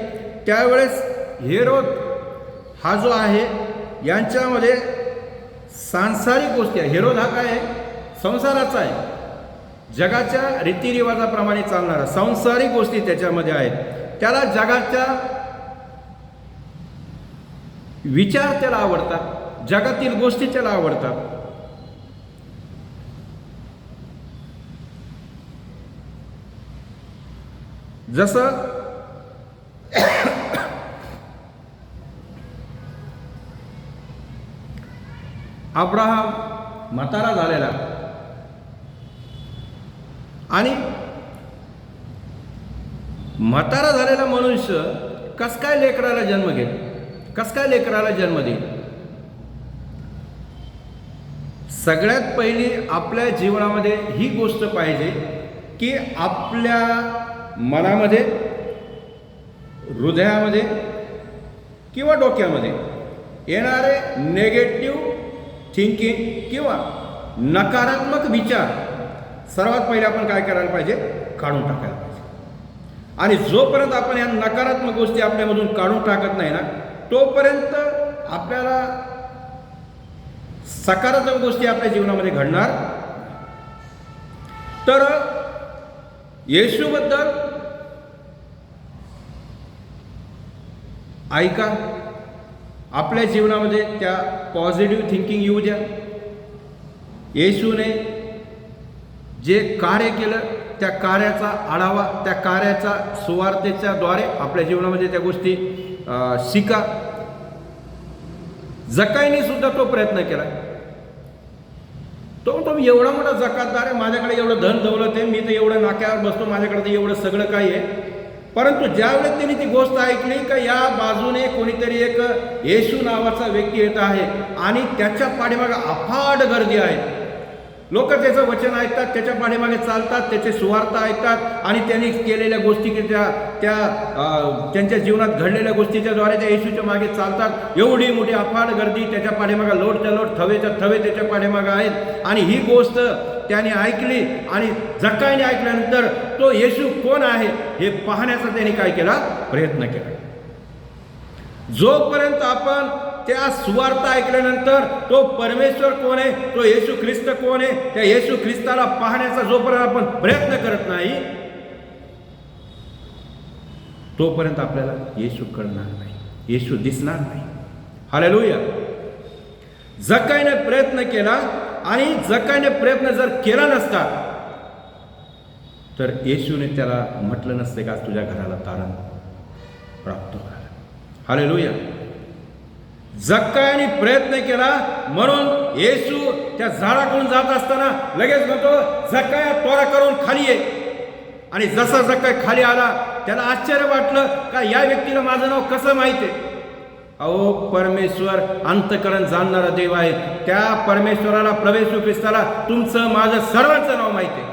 Speaker 2: त्यावेळेस हेरोद हा जो आहे यांच्यामध्ये सांसारिक गोष्टी आहे. हेरोद हा काय आहे? संसाराचा आहे, जगाच्या रीतिरिवाजाप्रमाणे चालणारा सांसारिक गोष्टी त्याच्यामध्ये आहेत. त्याला जगाच्या विचार त्याला आवडतात, जगातील गोष्टी त्याला आवडतात. जसं अब्राहम म्हातारा झालेला आणि म्हातारा झालेला मनुष्य कस काय लेकराला जन्म घेईल, कस काय लेकराला जन्म देईल? सगळ्यात पहिली आपल्या जीवनामध्ये ही गोष्ट पाहिजे की आपल्या मनामध्ये, हृदयामध्ये किंवा डोक्यामध्ये येणारे नेगेटिव्ह थिंकिंग किंवा नकारात्मक विचार सर्वात पहिले आपण काय करायला पाहिजे? काढून टाकायला पाहिजे. आणि जोपर्यंत आपण या नकारात्मक गोष्टी आपल्यामधून काढून टाकत नाही ना, तोपर्यंत आपल्याला सकारात्मक गोष्टी आपल्या जीवनामध्ये घडणार. तर येशूबद्दल ऐका, आपल्या जीवनामध्ये त्या पॉझिटिव्ह थिंकिंग येऊ द्या. येशूने जे कार्य केलं त्या कार्याचा आढावा, त्या कार्याचा सुवार्तेच्या द्वारे आपल्या जीवनामध्ये त्या गोष्टी शिका. जकाईने सुद्धा तो प्रयत्न केला. तो म्हणतो मी एवढा मोठा जकातदार आहे, माझ्याकडे एवढं धन दौलत आहे, मी तर एवढं नाक्यावर बसतो, माझ्याकडे तर एवढं सगळं काही आहे. परंतु ज्यावेळेस त्यांनी ती गोष्ट ऐकली का या बाजूने कोणीतरी एक येशू नावाचा व्यक्ती येत आहे आणि त्याच्या पाठीमागे अफाट गर्दी आहे. लोक त्याचं वचन ऐकतात, त्याच्या पाठीमागे चालतात, त्याचे सुवार्थ ऐकतात आणि त्यांनी केलेल्या गोष्टी त्यांच्या जीवनात घडलेल्या गोष्टीच्या द्वारे त्या येशूच्या मागे चालतात. एवढी मोठी अफाट गर्दी त्याच्या पाठीमागे, लोटच्या लोट, थवेच्या थवे त्याच्या पाठीमागे आहेत. आणि ही गोष्ट त्याने ऐकली आणि जक्कायाने ऐकल्यानंतर तो येशू कोण आहे हे पाहण्याचा त्याने काय केला, प्रयत्न केला. जोपर्यंत आपण त्या सुवार्थ ऐकल्यानंतर तो परमेश्वर कोण आहे, तो येशू ख्रिस्त कोण आहे, त्या येशू ख्रिस्ताला पाहण्याचा जोपर्यंत आपण प्रयत्न करत नाही तोपर्यंत आपल्याला येशू कळणार नाही, येशू दिसणार नाही. हालेलुया. जक्कायाने प्रयत्न केला आणि जक्कायाने प्रयत्न जर केला नसता तर येशूने त्याला म्हटलं नसते का तुझ्या घराला तारण प्राप्त झालं. हालेलुया. जक्कायाने प्रयत्न केला म्हणून येशू त्या झाडाकडून जात असताना लगेच म्हणतो जक्काया त्वरा करून खाली ये. आणि जसा जक्काया खाली आला त्याला आश्चर्य वाटलं का या व्यक्तीला माझं नाव कसं माहिती आहे. अहो, परमेश्वर अंतःकरण जाणणारा देव आहे. त्या परमेश्वराला, प्रभू येशू ख्रिस्ताला तुमचं माझं सर्वांचं नाव माहिती आहे.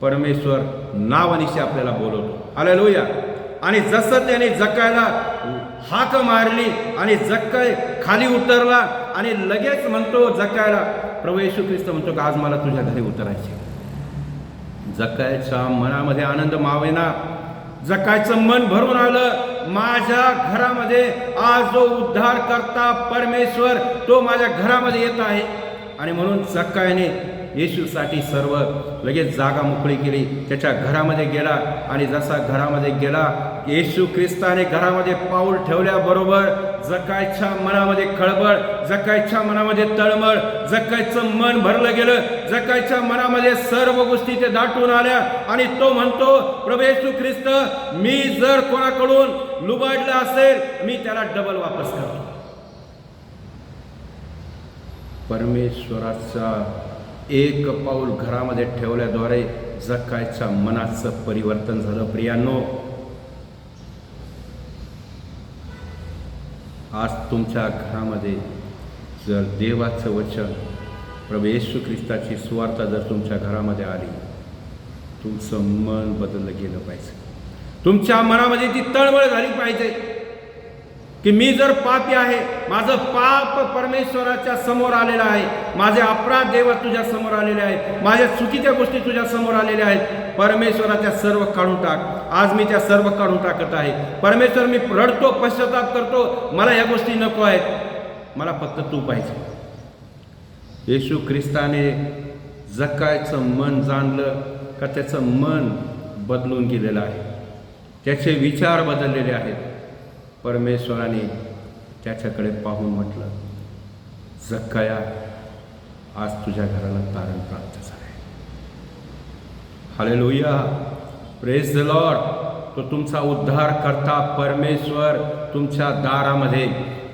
Speaker 2: परमेश्वर नावानिशी आपल्याला बोलवतो. हालेलुया. आणि जसं त्याने जक्कायाला हाक मारली आणि जक्काय खाली उतरला आणि लगेच म्हणतो जक्कायाला, प्रभू येशू ख्रिस्त म्हणतो का आज मला तुझ्या घरी उतरायचे. जक्कायाच्या मनामध्ये आनंद मावेना, जक्कायचं मन भरून आलं. माझ्या घरामध्ये आज जो उद्धार करता परमेश्वर तो माझ्या घरामध्ये येत आहे. आणि म्हणून जक्कायाने येशूसाठी सर्व लगेच जागा मोकळी केली, त्याच्या घरामध्ये गेला. आणि जसा घरामध्ये गेला, येशू ख्रिस्ताने घरामध्ये पाऊल ठेवल्याबरोबर जक्कायाच्या मनामध्ये खळबळ, जक्कायाच्या मनामध्ये तळमळ, जक्कायाचं मन भरलं गेलं. जक्कायाच्या मनामध्ये सर्व गोष्टी ते दाटून आल्या आणि तो म्हणतो, प्रभू येशू ख्रिस्त, मी जर कोणाकडून लुबाडला असेल मी त्याला डबल वापस करतो. परमेश्वराचा एक पाऊल घरामध्ये ठेवल्याद्वारे जक्कायाच्या मनाचं परिवर्तन झालं. प्रियांनो, आज तुमच्या घरामध्ये जर देवाचं वचन, प्रभू येशू ख्रिस्ताची सुवार्ता जर तुमच्या घरामध्ये आली, तुमचं मन बदललं गेलं पाहिजे. तुमच्या मनामध्ये ती तळमळ झाली पाहिजे की मी जर पापी आहे, माझं पाप परमेश्वराच्या समोर आलेलं आहे, माझे अपराध देवा तुझ्या समोर आलेले आहेत, माझ्या चुकीच्या गोष्टी तुझ्या समोर आलेल्या आहेत. परमेश्वराच्या सर्व काढून टाक. आज मी त्या सर्व काढून टाकत आहे. परमेश्वर, मी रडतो, पश्चाताप करतो, मला या गोष्टी नको आहेत, मला फक्त तू पाहिजे. येशू ख्रिस्ताने जक्कायाचं मन जाणलं का त्याचं मन बदलून गेलेलं आहे, त्याचे विचार बदललेले आहेत. परमेश्वराने त्याच्याकडे पाहून म्हटलं, जक्काया, आज तुझ्या घराला तारण प्राप्त झाले. हालेलुया. Praise the Lord. तो तुमचा उद्धार करता परमेश्वर तुमच्या दारामध्ये,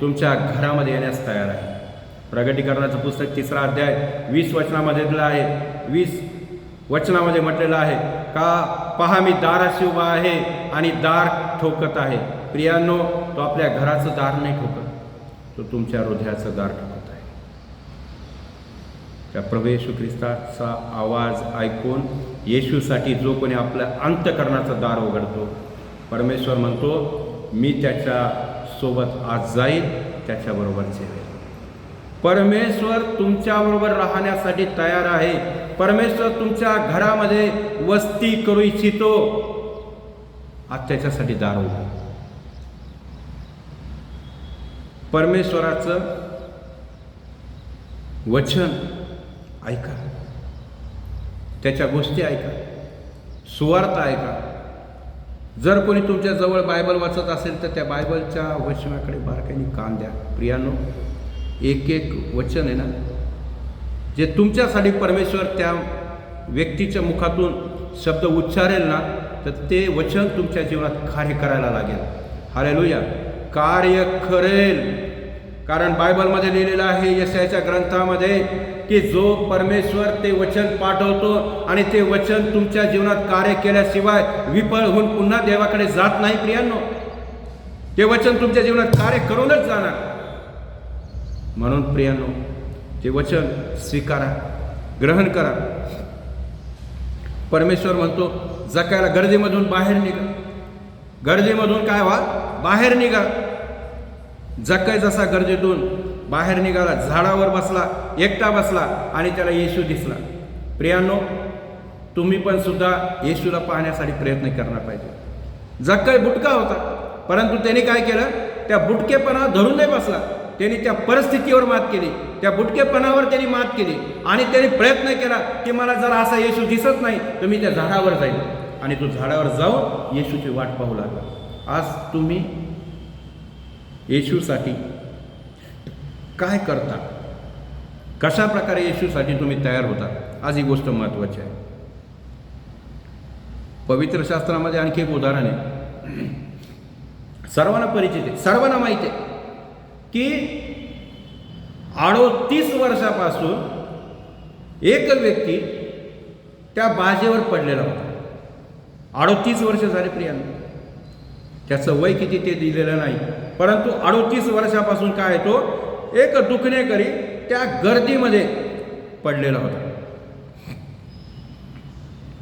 Speaker 2: तुमच्या घरामध्ये येण्यास तयार आहे. प्रगटीकरणाचं पुस्तक 3 अध्याय 20 वचनामध्ये दिलं आहे. 20 वचनामध्ये म्हटलेलं आहे का, पहा मी दाराशी उभा आहे आणि दार ठोकत आहे. प्रियांनो, तो आपल्या घराचं दार नाही ठोकत, तो तुमच्या हृदयाचं दार ठोकत आहे. त्या प्रभू येशू ख्रिस्ताचा आवाज ऐकून येशूसाठी जो कोणी आपल्या अंतःकरणाचं दार उघडतो, परमेश्वर म्हणतो मी त्याच्या सोबत आज जाईल, त्याच्याबरोबर जेवेल. परमेश्वर तुमच्याबरोबर राहण्यासाठी तयार आहे. परमेश्वर तुमच्या घरामध्ये वस्ती करू इच्छितो. आज त्याच्यासाठी दार उघडा. परमेश्वराचं वचन ऐका, त्याच्या गोष्टी ऐका, सुवार्ता ऐका. जर कोणी तुमच्या जवळ बायबल वाचत असेल तर त्या बायबलच्या वचनाकडे बारकाईने कान द्या. प्रियांनो, एक एक वचन आहे ना, जे तुमच्यासाठी परमेश्वर त्या व्यक्तीच्या मुखातून शब्द उच्चारेल ना, तर ते वचन तुमच्या जीवनात कार्य करायला लागेल. हालेलुया. कार्य करेल. कारण बायबलमध्ये लिहिलेलं आहे यशायाच्या ग्रंथामध्ये की जो परमेश्वर ते वचन पाठवतो आणि ते वचन तुमच्या जीवनात कार्य केल्याशिवाय विफळ होऊन पुन्हा देवाकडे जात नाही प्रियांनो. ते वचन तुमच्या जीवनात कार्य करूनच जाणार. म्हणून प्रियांनो ते वचन स्वीकारा, ग्रहण करा. परमेश्वर म्हणतो जकायला गर्दीमधून बाहेर निघा. गर्दीमधून काय व्हा, बाहेर निघा. जक्कय जसा गर्दीतून बाहेर निघाला, झाडावर बसला, एकटा बसला आणि त्याला येशू दिसला. प्रियांनो तुम्ही पण सुद्धा येशूला पाहण्यासाठी प्रयत्न करणार पाहिजे. जक्कय बुटका होता, परंतु त्याने काय केलं, त्या बुटकेपणा धरून नाही बसला. त्यांनी त्या परिस्थितीवर मात केली, त्या बुटकेपणावर त्यांनी मात केली आणि त्यांनी प्रयत्न केला की मला जर असा येशू दिसत नाही तर मी त्या झाडावर जाईल. आणि तो झाडावर जाऊन येशूची वाट पाहू लागला. आज तुम्ही येशूसाठी काय करता, कशा प्रकारे येशूसाठी तुम्ही तयार होता, आज ही गोष्ट महत्त्वाची आहे. पवित्र शास्त्रामध्ये आणखी एक उदाहरण आहे, सर्वांना परिचित आहे, सर्वांना माहिती आहे की 38 वर्षापासून एक व्यक्ती त्या बाजेवर पडलेला होता. 38 वर्ष झाले प्रियांनो. त्याचं वय किती ते दिलेलं नाही, परंतु 38 वर्षापासून काय तो एक दुखणेकरी त्या गर्दीमध्ये पडलेला होता.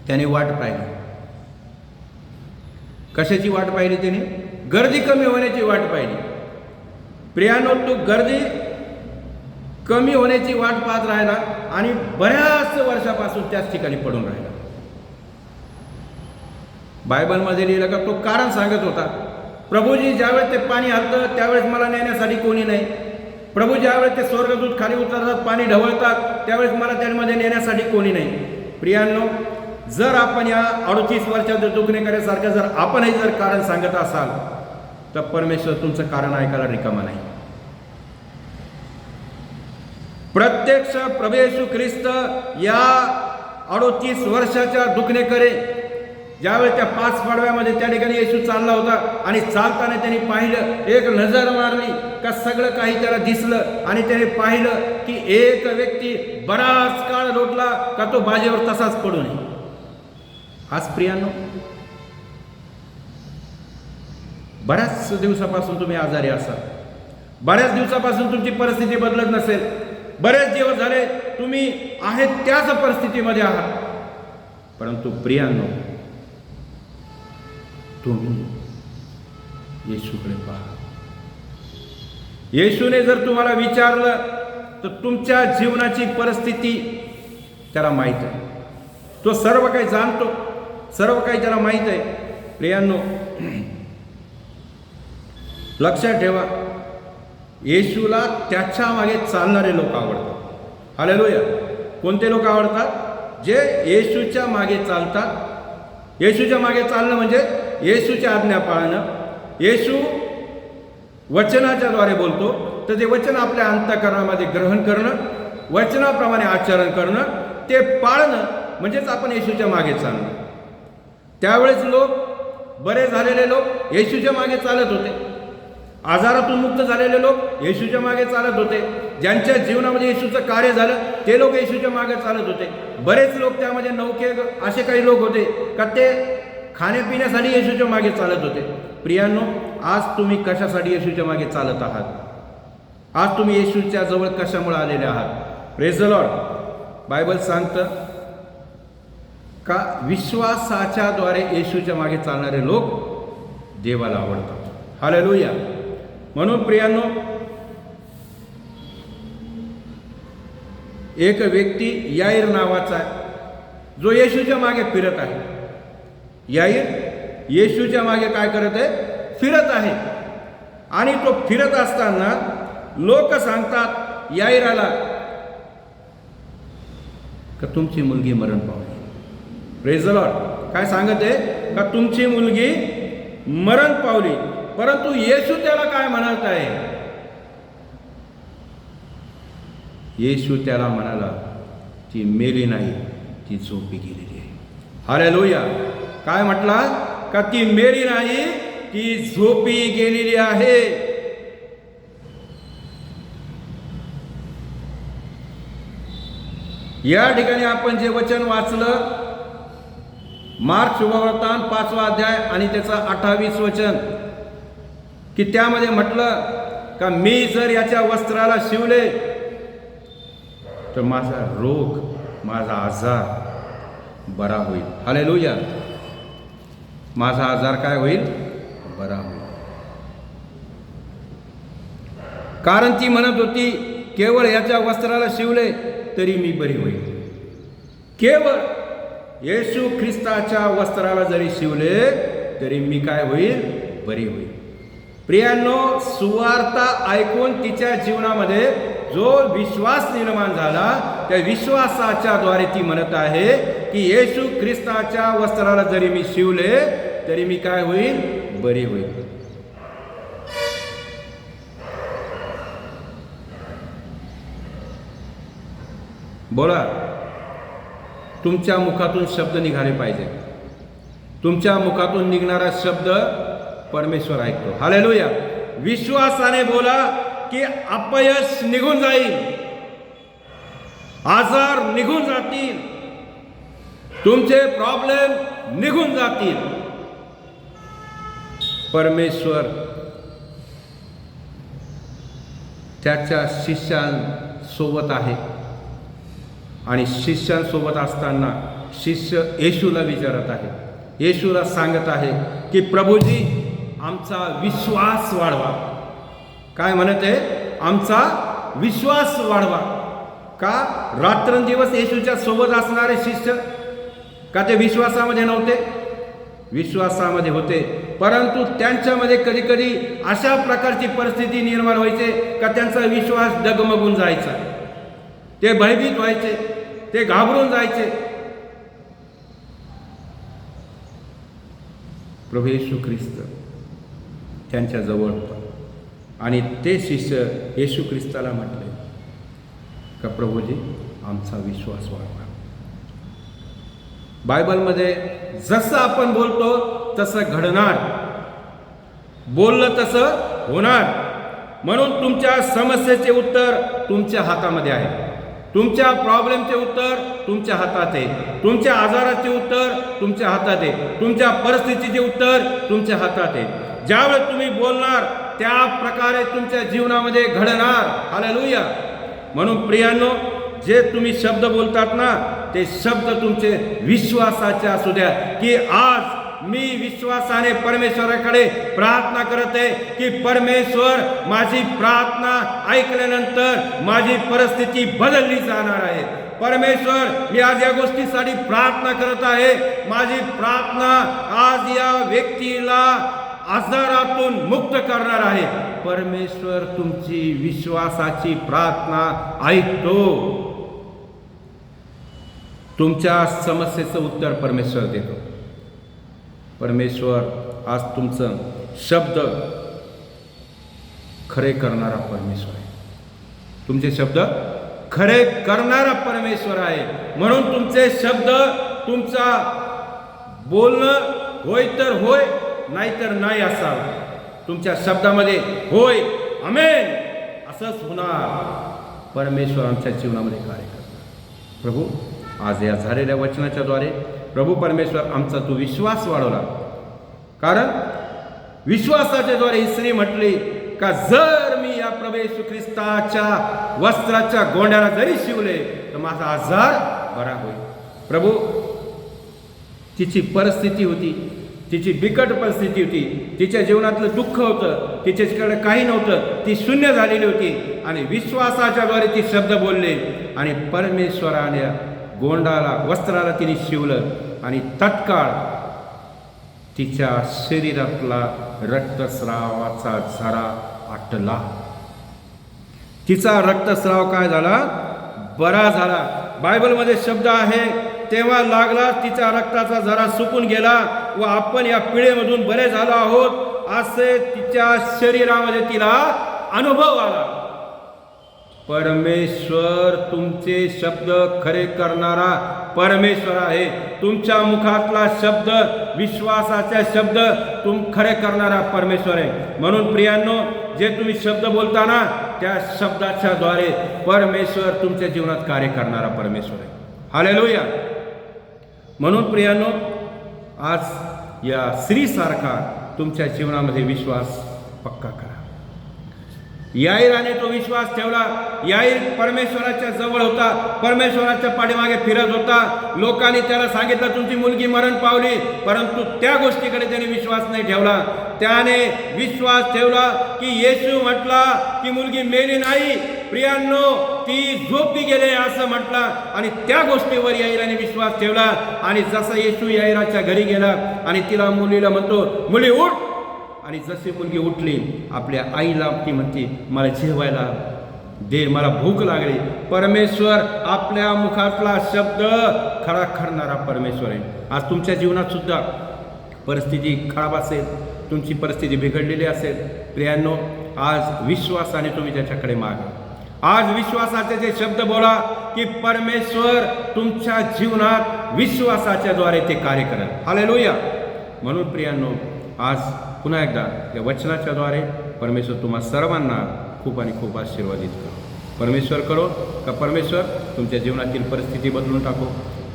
Speaker 2: त्याने वाट पाहिली. कशाची वाट पाहिली त्याने? गर्दी कमी होण्याची वाट पाहिली. प्रियानो तो गर्दी कमी होण्याची वाट पाहत राहिला आणि बऱ्याच वर्षापासून त्याच ठिकाणी पडून राहिला. बायबलमध्ये लिहिलं का तो कारण सांगत होता, प्रभूजी ज्यावेळेस ते पाणी हलतं त्यावेळेस मला नेण्यासाठी कोणी नाही. प्रभू ज्यावेळेस ते स्वर्गदूत खाली उतरतात, पाणी ढवळतात, त्यावेळेस मला त्यामध्ये नेण्यासाठी कोणी नाही. प्रियांनो जर आपण या 38 वर्षात दुखणेकऱ्यासारखं जर आपणही जर कारण सांगत असाल तर परमेश्वर तुमचं कारण ऐकायला रिकामा नाही. प्रत्यक्ष प्रभू येशू ख्रिस्त या 38 वर्षाच्या दुखणेकरे ज्यावेळेस त्या 5 पाडव्यामध्ये त्या ठिकाणी येशू चालला होता आणि चालताना त्यांनी पाहिलं, एक नजर मारली का सगळं काही त्याला दिसलं आणि त्याने पाहिलं की एक व्यक्ती बराच काळ लोटला का तो बाजेवर तसाच पडू नये. आज प्रियांनो बऱ्याच दिवसापासून तुम्ही आजारी असाल, बऱ्याच दिवसापासून तुमची परिस्थिती बदलत नसेल, बरेच दिवस झाले तुम्ही आहेत त्याच परिस्थितीमध्ये आहात, परंतु प्रियांनो तुम्ही येशूकडे पहा. येशूने जर तुम्हाला विचारलं तर तुमच्या जीवनाची परिस्थिती त्याला माहीत आहे. तो सर्व काही जाणतो, सर्व काही त्याला माहीत आहे. प्रियांनो लक्षात ठेवा, येशूला त्याच्या मागे चालणारे लोक आवडतात. हालेलुया. कोणते लोक आवडतात? जे येशूच्या मागे चालतात. येशूच्या मागे चालणं म्हणजे येशूच्या आज्ञा पाळणं. येशू वचनाच्या द्वारे बोलतो तर ते वचन आपल्या अंतःकरणामध्ये ग्रहण करणं, वचनाप्रमाणे आचरण करणं, ते पाळणं म्हणजेच आपण येशूच्या मागे चालणं. त्यावेळेस लोक, बरे झालेले लोक येशूच्या मागे चालत होते. आजारातून मुक्त झालेले लोक येशूच्या मागे चालत होते. ज्यांच्या जीवनामध्ये येशूचं कार्य झालं ते लोक येशूच्या मागे चालत होते. बरेच लोक त्यामध्ये नौके असे काही लोक होते का ते खाण्यापिण्यासाठी येशूच्या मागे चालत होते. प्रियांनो आज तुम्ही कशासाठी येशूच्या मागे चालत आहात? आज तुम्ही येशूच्या जवळ कशामुळे आलेले आहात? Praise the Lord. बायबल सांगतं का विश्वासाच्या द्वारे येशूच्या मागे चालणारे लोक देवाला आवडतात. हालेलुया. म्हणून प्रियांनो एक व्यक्ती याईर नावाचा जो येशूच्या मागे फिरत आहे. याईर येशूच्या मागे काय करत आहे? फिरत आहे. आणि तो फिरत असताना लोक सांगतात याईराला का तुमची मुलगी मरण पावली. Praise the Lord. काय सांगत आहे? का तुमची मुलगी मरण पावली. परंतु येशू त्याला काय म्हणत आहे? येशू त्याला म्हणाला ती मेली नाही, ती झोपी गेलेली आहे. हालेलुया. काय म्हटला? का ती मेली नाही, ती झोपी गेलेली आहे. या ठिकाणी आपण जे वचन वाचलं, मार्क शुभवर्तमान 5वा अध्याय आणि त्याचं 28 वचन, की त्यामध्ये म्हटलं का मी जर याच्या वस्त्राला शिवले तर माझा रोग, माझा आजार बरा होईल. हालेलुया. माझा आजार काय होईल? बरा होईल. कारण ती म्हणत होती केवळ याच्या वस्त्राला शिवले तरी मी बरी होईल. केवळ येशू ख्रिस्ताच्या वस्त्राला जरी शिवले तरी मी काय होईल? बरी होईल. प्रियांनो, सुवार्ता ऐकून तिच्या जीवनामध्ये जो विश्वास निर्माण झाला, त्या विश्वासाच्या द्वारे ती म्हणत आहे की येशू ख्रिस्ताच्या वस्त्राला जरी मी शिवले तरी मी काय होईल? बरी होईल. बोला, तुमच्या मुखातून शब्द निघाले पाहिजे. तुमच्या मुखातून निघणारा शब्द परमेश्वर ऐकतो. हालेलुया. विश्वासाने बोला की अपयश निघून जाईल, आजार निघून जातील, तुमचे प्रॉब्लेम निघून जातील. परमेश्वर त्याच्या शिष्यांसोबत आहे आणि शिष्यांसोबत असताना शिष्य येशूला विचारत आहे, येशूला सांगत आहे की प्रभूजी आमचा विश्वास वाढवा. काय म्हणत आहे? आमचा विश्वास वाढवा. का? रात्रंदिवस येशूच्या सोबत असणारे शिष्य का ते विश्वासामध्ये नव्हते? विश्वासामध्ये होते, परंतु त्यांच्यामध्ये कधी कधी अशा प्रकारची परिस्थिती निर्माण व्हायची का त्यांचा विश्वास डगमगून जायचा, ते भयभीत व्हायचे, ते घाबरून जायचे. प्रभू येशू ख्रिस्त त्यांच्या जवळ होता आणि ते शिष्य येशू ख्रिस्ताला म्हटले का प्रभूजी आमचा विश्वास वाढवा. बायबलमध्ये जसं आपण बोलतो तसं घडणार, बोललं तसं होणार. म्हणून तुमच्या समस्येचे उत्तर तुमच्या हातामध्ये आहे, तुमच्या प्रॉब्लेमचे उत्तर तुमच्या हातात आहे, तुमच्या आजाराचे उत्तर तुमच्या हातात आहे, तुमच्या परिस्थितीचे उत्तर तुमच्या हातात आहे. ज्यावेळेस तुम्ही बोलणार त्या प्रकारे तुमच्या जीवनामध्ये घडणार. हालेलुया. म्हणून प्रियांनो, जे तुम्ही शब्द बोलतात ना, ते शब्द तुमचे विश्वासाचे असू द्या की आज मी विश्वासाने परमेश्वराकडे प्रार्थना करत आहे की परमेश्वर माझी प्रार्थना ऐकल्यानंतर माझी परिस्थिती बदलली जाणार आहे. परमेश्वर, मी आज या गोष्टीसाठी प्रार्थना करत आहे, माझी प्रार्थना आज या व्यक्तीला आजारातून मुक्त करणार आहे. परमेश्वर तुमची विश्वासाची प्रार्थना ऐकतो. तुमच्या समस्येचं उत्तर परमेश्वर देतो. परमेश्वर आज तुमचं शब्द खरे करणारा परमेश्वर आहे. तुमचे शब्द खरे करणारा परमेश्वर आहे. म्हणून तुमचे शब्द, तुमचा बोलणं होय तर होय, नाहीतर नाही असावं. तुमच्या शब्दामध्ये होय, आमेन असंच होणार. परमेश्वर आमच्या जीवनामध्ये कार्य करणार. प्रभू, आज या झालेल्या वचनाच्या द्वारे प्रभू परमेश्वर आमचा तू विश्वास वाढवला. कारण विश्वासाच्या द्वारे ही स्त्री म्हटली का जर मी या प्रभू येशू ख्रिस्ताच्या वस्त्राच्या गोंड्याला जरी शिवले तर माझा आजार बरा होईल. प्रभू, तिची परिस्थिती होती, तिची बिकट परिस्थिती होती, तिच्या जीवनातलं दुःख होतं, तिच्याकडे काही नव्हतं, ती शून्य झालेली होती आणि विश्वासाच्या द्वारे ती शब्द बोलले आणि परमेश्वराने गोंडाला, वस्त्राला तिने शिवलं आणि तत्काळ तिच्या शरीरातला रक्तस्रावाचा झरा आटला. तिचा रक्तस्राव काय झाला? बरा झाला. बायबलमध्ये शब्द आहे, तेव्हा लागला तिच्या रक्ताचा झरा सुकून गेला व आपण या पिढेमधून बरे झालो आहोत असे तिच्या शरीरामध्ये तिला अनुभव आला. परमेश्वर तुमचे शब्द खरे करणारा परमेश्वर आहे. तुमच्या मुखातला शब्द, विश्वासाचा शब्द खरे करणारा परमेश्वर आहे. म्हणून प्रियांनो, जे तुम्ही शब्द बोलताना त्या शब्दाच्या द्वारे परमेश्वर तुमच्या जीवनात कार्य करणारा परमेश्वर आहे. हालेलुया. म्हणून प्रियांनो, आज या स्त्रीसारखा तुमच्या जीवनामध्ये विश्वास पक्का करा. याईराने तो विश्वास ठेवला. याईर परमेश्वराच्या जवळ होता, परमेश्वराच्या पाठीमागे फिरत होता. लोकांनी त्याला सांगितलं तुमची मुलगी मरण पावली, परंतु त्या गोष्टीकडे त्याने विश्वास नाही ठेवला. त्याने विश्वास ठेवला की येशू म्हटला की मुलगी मेली नाही, प्रियांनो ती झोपी गेले असं म्हटलं, आणि त्या गोष्टीवर याईराने विश्वास ठेवला. आणि जसा येशू याईराच्या घरी गेला आणि तिला मुलीला म्हणतो मुली उठ, आणि जशी मुलगी उठली आपल्या आईला ती म्हणते मला जेवायला दे, मला भूक लागली. परमेश्वर आपल्या मुखातला शब्द खरा करणारा परमेश्वर आहे. आज तुमच्या जीवनात सुद्धा परिस्थिती खराब असेल, तुमची परिस्थिती बिघडलेली असेल, प्रियांनो आज विश्वासाने तुम्ही त्याच्याकडे मागा. आज विश्वासाचे जे शब्द बोला की परमेश्वर तुमच्या जीवनात विश्वासाच्या द्वारे ते कार्य करेल. हालेलुया. म्हणून प्रियांनो, आज पुन्हा एकदा या वचनाच्या द्वारे परमेश्वर तुम्हा सर्वांना खूप आणि खूप आशीर्वादित करो. परमेश्वर करो का परमेश्वर तुमच्या जीवनातील परिस्थिती बदलून टाको.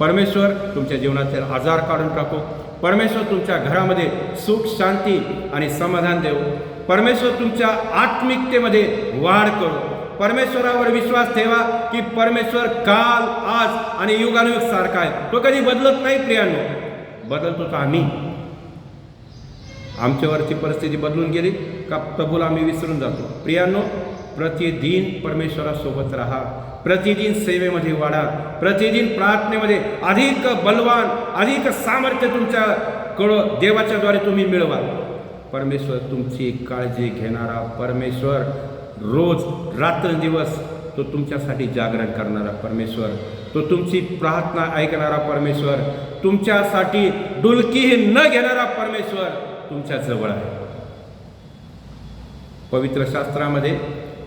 Speaker 2: परमेश्वर तुमच्या जीवनातील आजार काढून टाको. परमेश्वर तुमच्या घरामध्ये सुख, शांती आणि समाधान देव. परमेश्वर तुमच्या आत्मिकतेमध्ये वाढ करो. परमेश्वरावर विश्वास ठेवा की परमेश्वर काल, आज आणि युगानुयुग सारखा आहे. तो कधी बदलत नाही प्रियांनो. बदलतो तर आम्ही. आमच्यावरची परिस्थिती बदलून गेली का प्रभूला आम्ही विसरून जातो. प्रियांनो, प्रतिदिन परमेश्वरासोबत राहा. प्रतिदिन सेवेमध्ये वाढा. प्रतिदिन प्रार्थनेमध्ये अधिक बलवान, अधिक सामर्थ्य तुमच्याकडं देवाच्या द्वारे तुम्ही मिळवा. परमेश्वर तुमची काळजी घेणारा परमेश्वर, रोज रात्रंदिवस तो तुमच्यासाठी जागरण करणारा परमेश्वर, तो तुमची प्रार्थना ऐकणारा परमेश्वर, तुमच्यासाठी डुलकी न घेणारा परमेश्वर तुमच्या जवळ आहे. पवित्र शास्त्रामध्ये,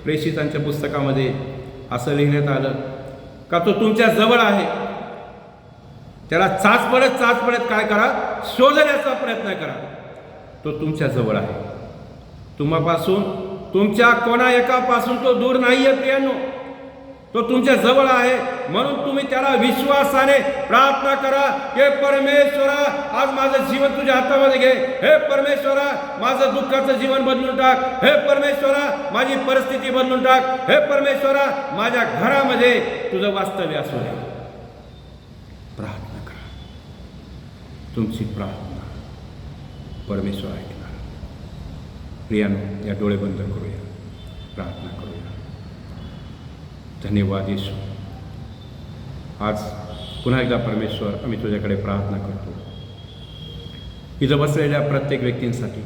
Speaker 2: प्रेषितांच्या पुस्तकामध्ये असं लिहिण्यात आलं का तो तुमच्या जवळ आहे. त्याला चाचपडत काय करा, शोधण्याचा प्रयत्न करा. तो तुमच्या जवळ आहे. तुम्हापासून, तुमच्या कोणा एकापासून तो दूर नाही आहे प्रियांनो. तो तुमच्या जवळ आहे. म्हणून तुम्ही त्याला विश्वासाने प्रार्थना करा. हे परमेश्वरा, आज माझं जीवन तुझ्या हातामध्ये घे. हे परमेश्वरा, माझं दुःखाचं जीवन बदलून टाक. हे परमेश्वरा, माझी परिस्थिती बदलून टाक. हे परमेश्वरा, माझ्या घरामध्ये तुझं वास्तव्य असू दे. प्रार्थना करा. तुमची प्रार्थना परमेश्वर ऐकणार. प्रियांनो, या डोळे बंद करूया, प्रार्थना करूया. धन्यवाद येशू. आज पुन्हा एकदा परमेश्वर, आम्ही तुझ्याकडे प्रार्थना करतो इथं बसलेल्या प्रत्येक व्यक्तींसाठी.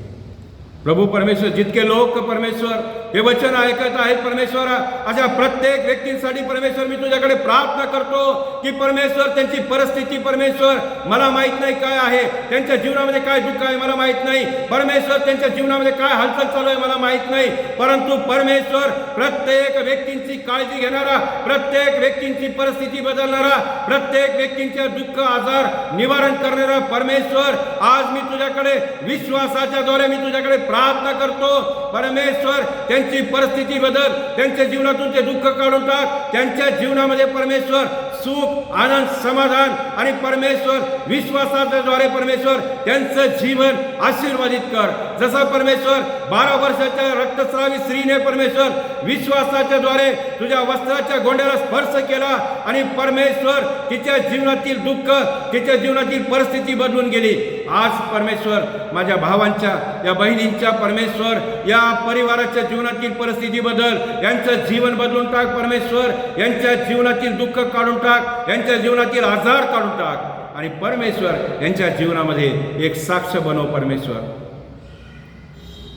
Speaker 2: प्रभू परमेश्वर, जितके लोक परमेश्वर हे वचन ऐकत आहेत परमेश्वरा, अशा प्रत्येक व्यक्तींसाठी परमेश्वर मी तुझ्याकडे प्रार्थना करतो की परमेश्वर त्यांची परिस्थिती, परमेश्वर मला माहीत नाही काय आहे, त्यांच्या जीवनामध्ये काय दुःख आहे मला माहीत नाही, परमेश्वर त्यांच्या जीवनामध्ये काय हालचाल चालू आहे मला माहीत नाही, परंतु परमेश्वर प्रत्येक व्यक्तींची काळजी घेणारा, प्रत्येक व्यक्तींची परिस्थिती बदलणारा, प्रत्येक व्यक्तींच्या दुःख आजार निवारण करणारा परमेश्वर, आज मी तुझ्याकडे विश्वासाच्या द्वारे मी तुझ्याकडे प्रार्थना करतो. परमेश्वर त्यांची परिस्थिती बदल, त्यांच्या जीवनातून ते दुःख काढून टाक. त्यांच्या जीवनामध्ये परमेश्वर सुख, आनंद, समाधान आणि परमेश्वर विश्वासाच्या द्वारे परमेश्वर त्यांचं जीवन आशीर्वादित कर. जसा परमेश्वर 12 वर्षाच्या रक्तस्रावी स्त्रीने परमेश्वर विश्वासाच्या द्वारे तुझ्या वस्त्राच्या गोंड्याला स्पर्श केला आणि परमेश्वर तिच्या जीवनातील दुःख, तिच्या जीवनातील परिस्थिती बदलून गेली. आज परमेश्वर माझ्या भावांच्या, या बहिणींच्या परमेश्वर या परिवाराच्या जीवनातील परिस्थिती बदल, यांचं जीवन बदलून टाक परमेश्वर, यांच्या जीवनातील दुःख काढून टाक, यांच्या जीवनातील आजार काढून टाक आणि परमेश्वर यांच्या जीवनामध्ये एक साक्ष बनव परमेश्वर.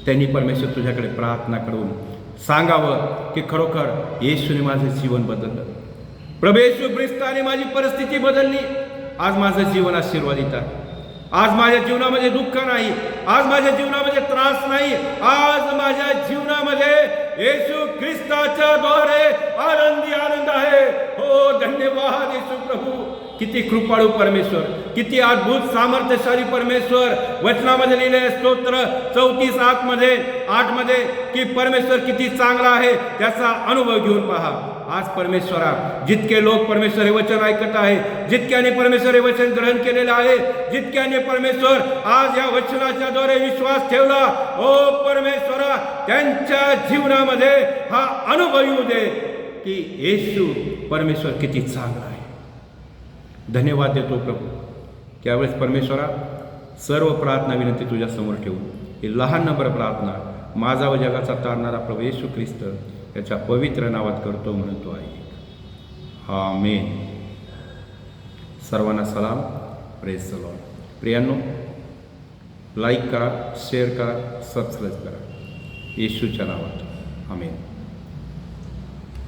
Speaker 2: त्यांनी परमेश्वर तुझ्याकडे प्रार्थना करून सांगावं की खरोखर येशूने माझं जीवन बदललं, प्रभू येशू ख्रिस्ताने माझी परिस्थिती बदलली, आज माझं जीवन आशीर्वादित आहे, आज माझ्या जीवनामध्ये दुःख नाही, आज माझ्या जीवनामध्ये त्रास नाही, आज माझ्या जीवनामध्ये येशू ख्रिस्ताच्या द्वारे आनंद आहे. हो, धन्यवाद येशू प्रभू. किती कृपाळू परमेश्वर, किती अद्भुत सामर्थ्यशाली परमेश्वर. वचनामध्ये लिहिले स्तोत्र 34:8 मध्ये की परमेश्वर किती चांगला आहे त्याचा अनुभव घेऊन पहा. आज परमेश्वरा, जितके लोक परमेश्वर हे वचन ऐकत आहे, जितक्याने परमेश्वर हे वचन ग्रहण केलेलं आहे, जितक्याने परमेश्वर आज या वचनाच्या द्वारे विश्वास ठेवला, ओ परमेश्वरा, त्यांच्या जीवनामध्ये हा अनुभव येऊ दे की येशू परमेश्वर किती चांगला आहे. धन्यवाद देतो प्रभू. त्यावेळेस परमेश्वरा, सर्व प्रार्थना विनंती तुझ्या समोर ठेवून ही लहान नंबर प्रार्थना माझा व जगाचा तारणारा प्रभू येशू ख्रिस्त याच्या पवित्र नावात करतो म्हणतो आहे. आमेन. सर्वांना सलाम. Praise the lord. प्रियांनो, लाईक करा, शेअर करा, सबस्क्राईब करा येशूच्या नावात. आमेन.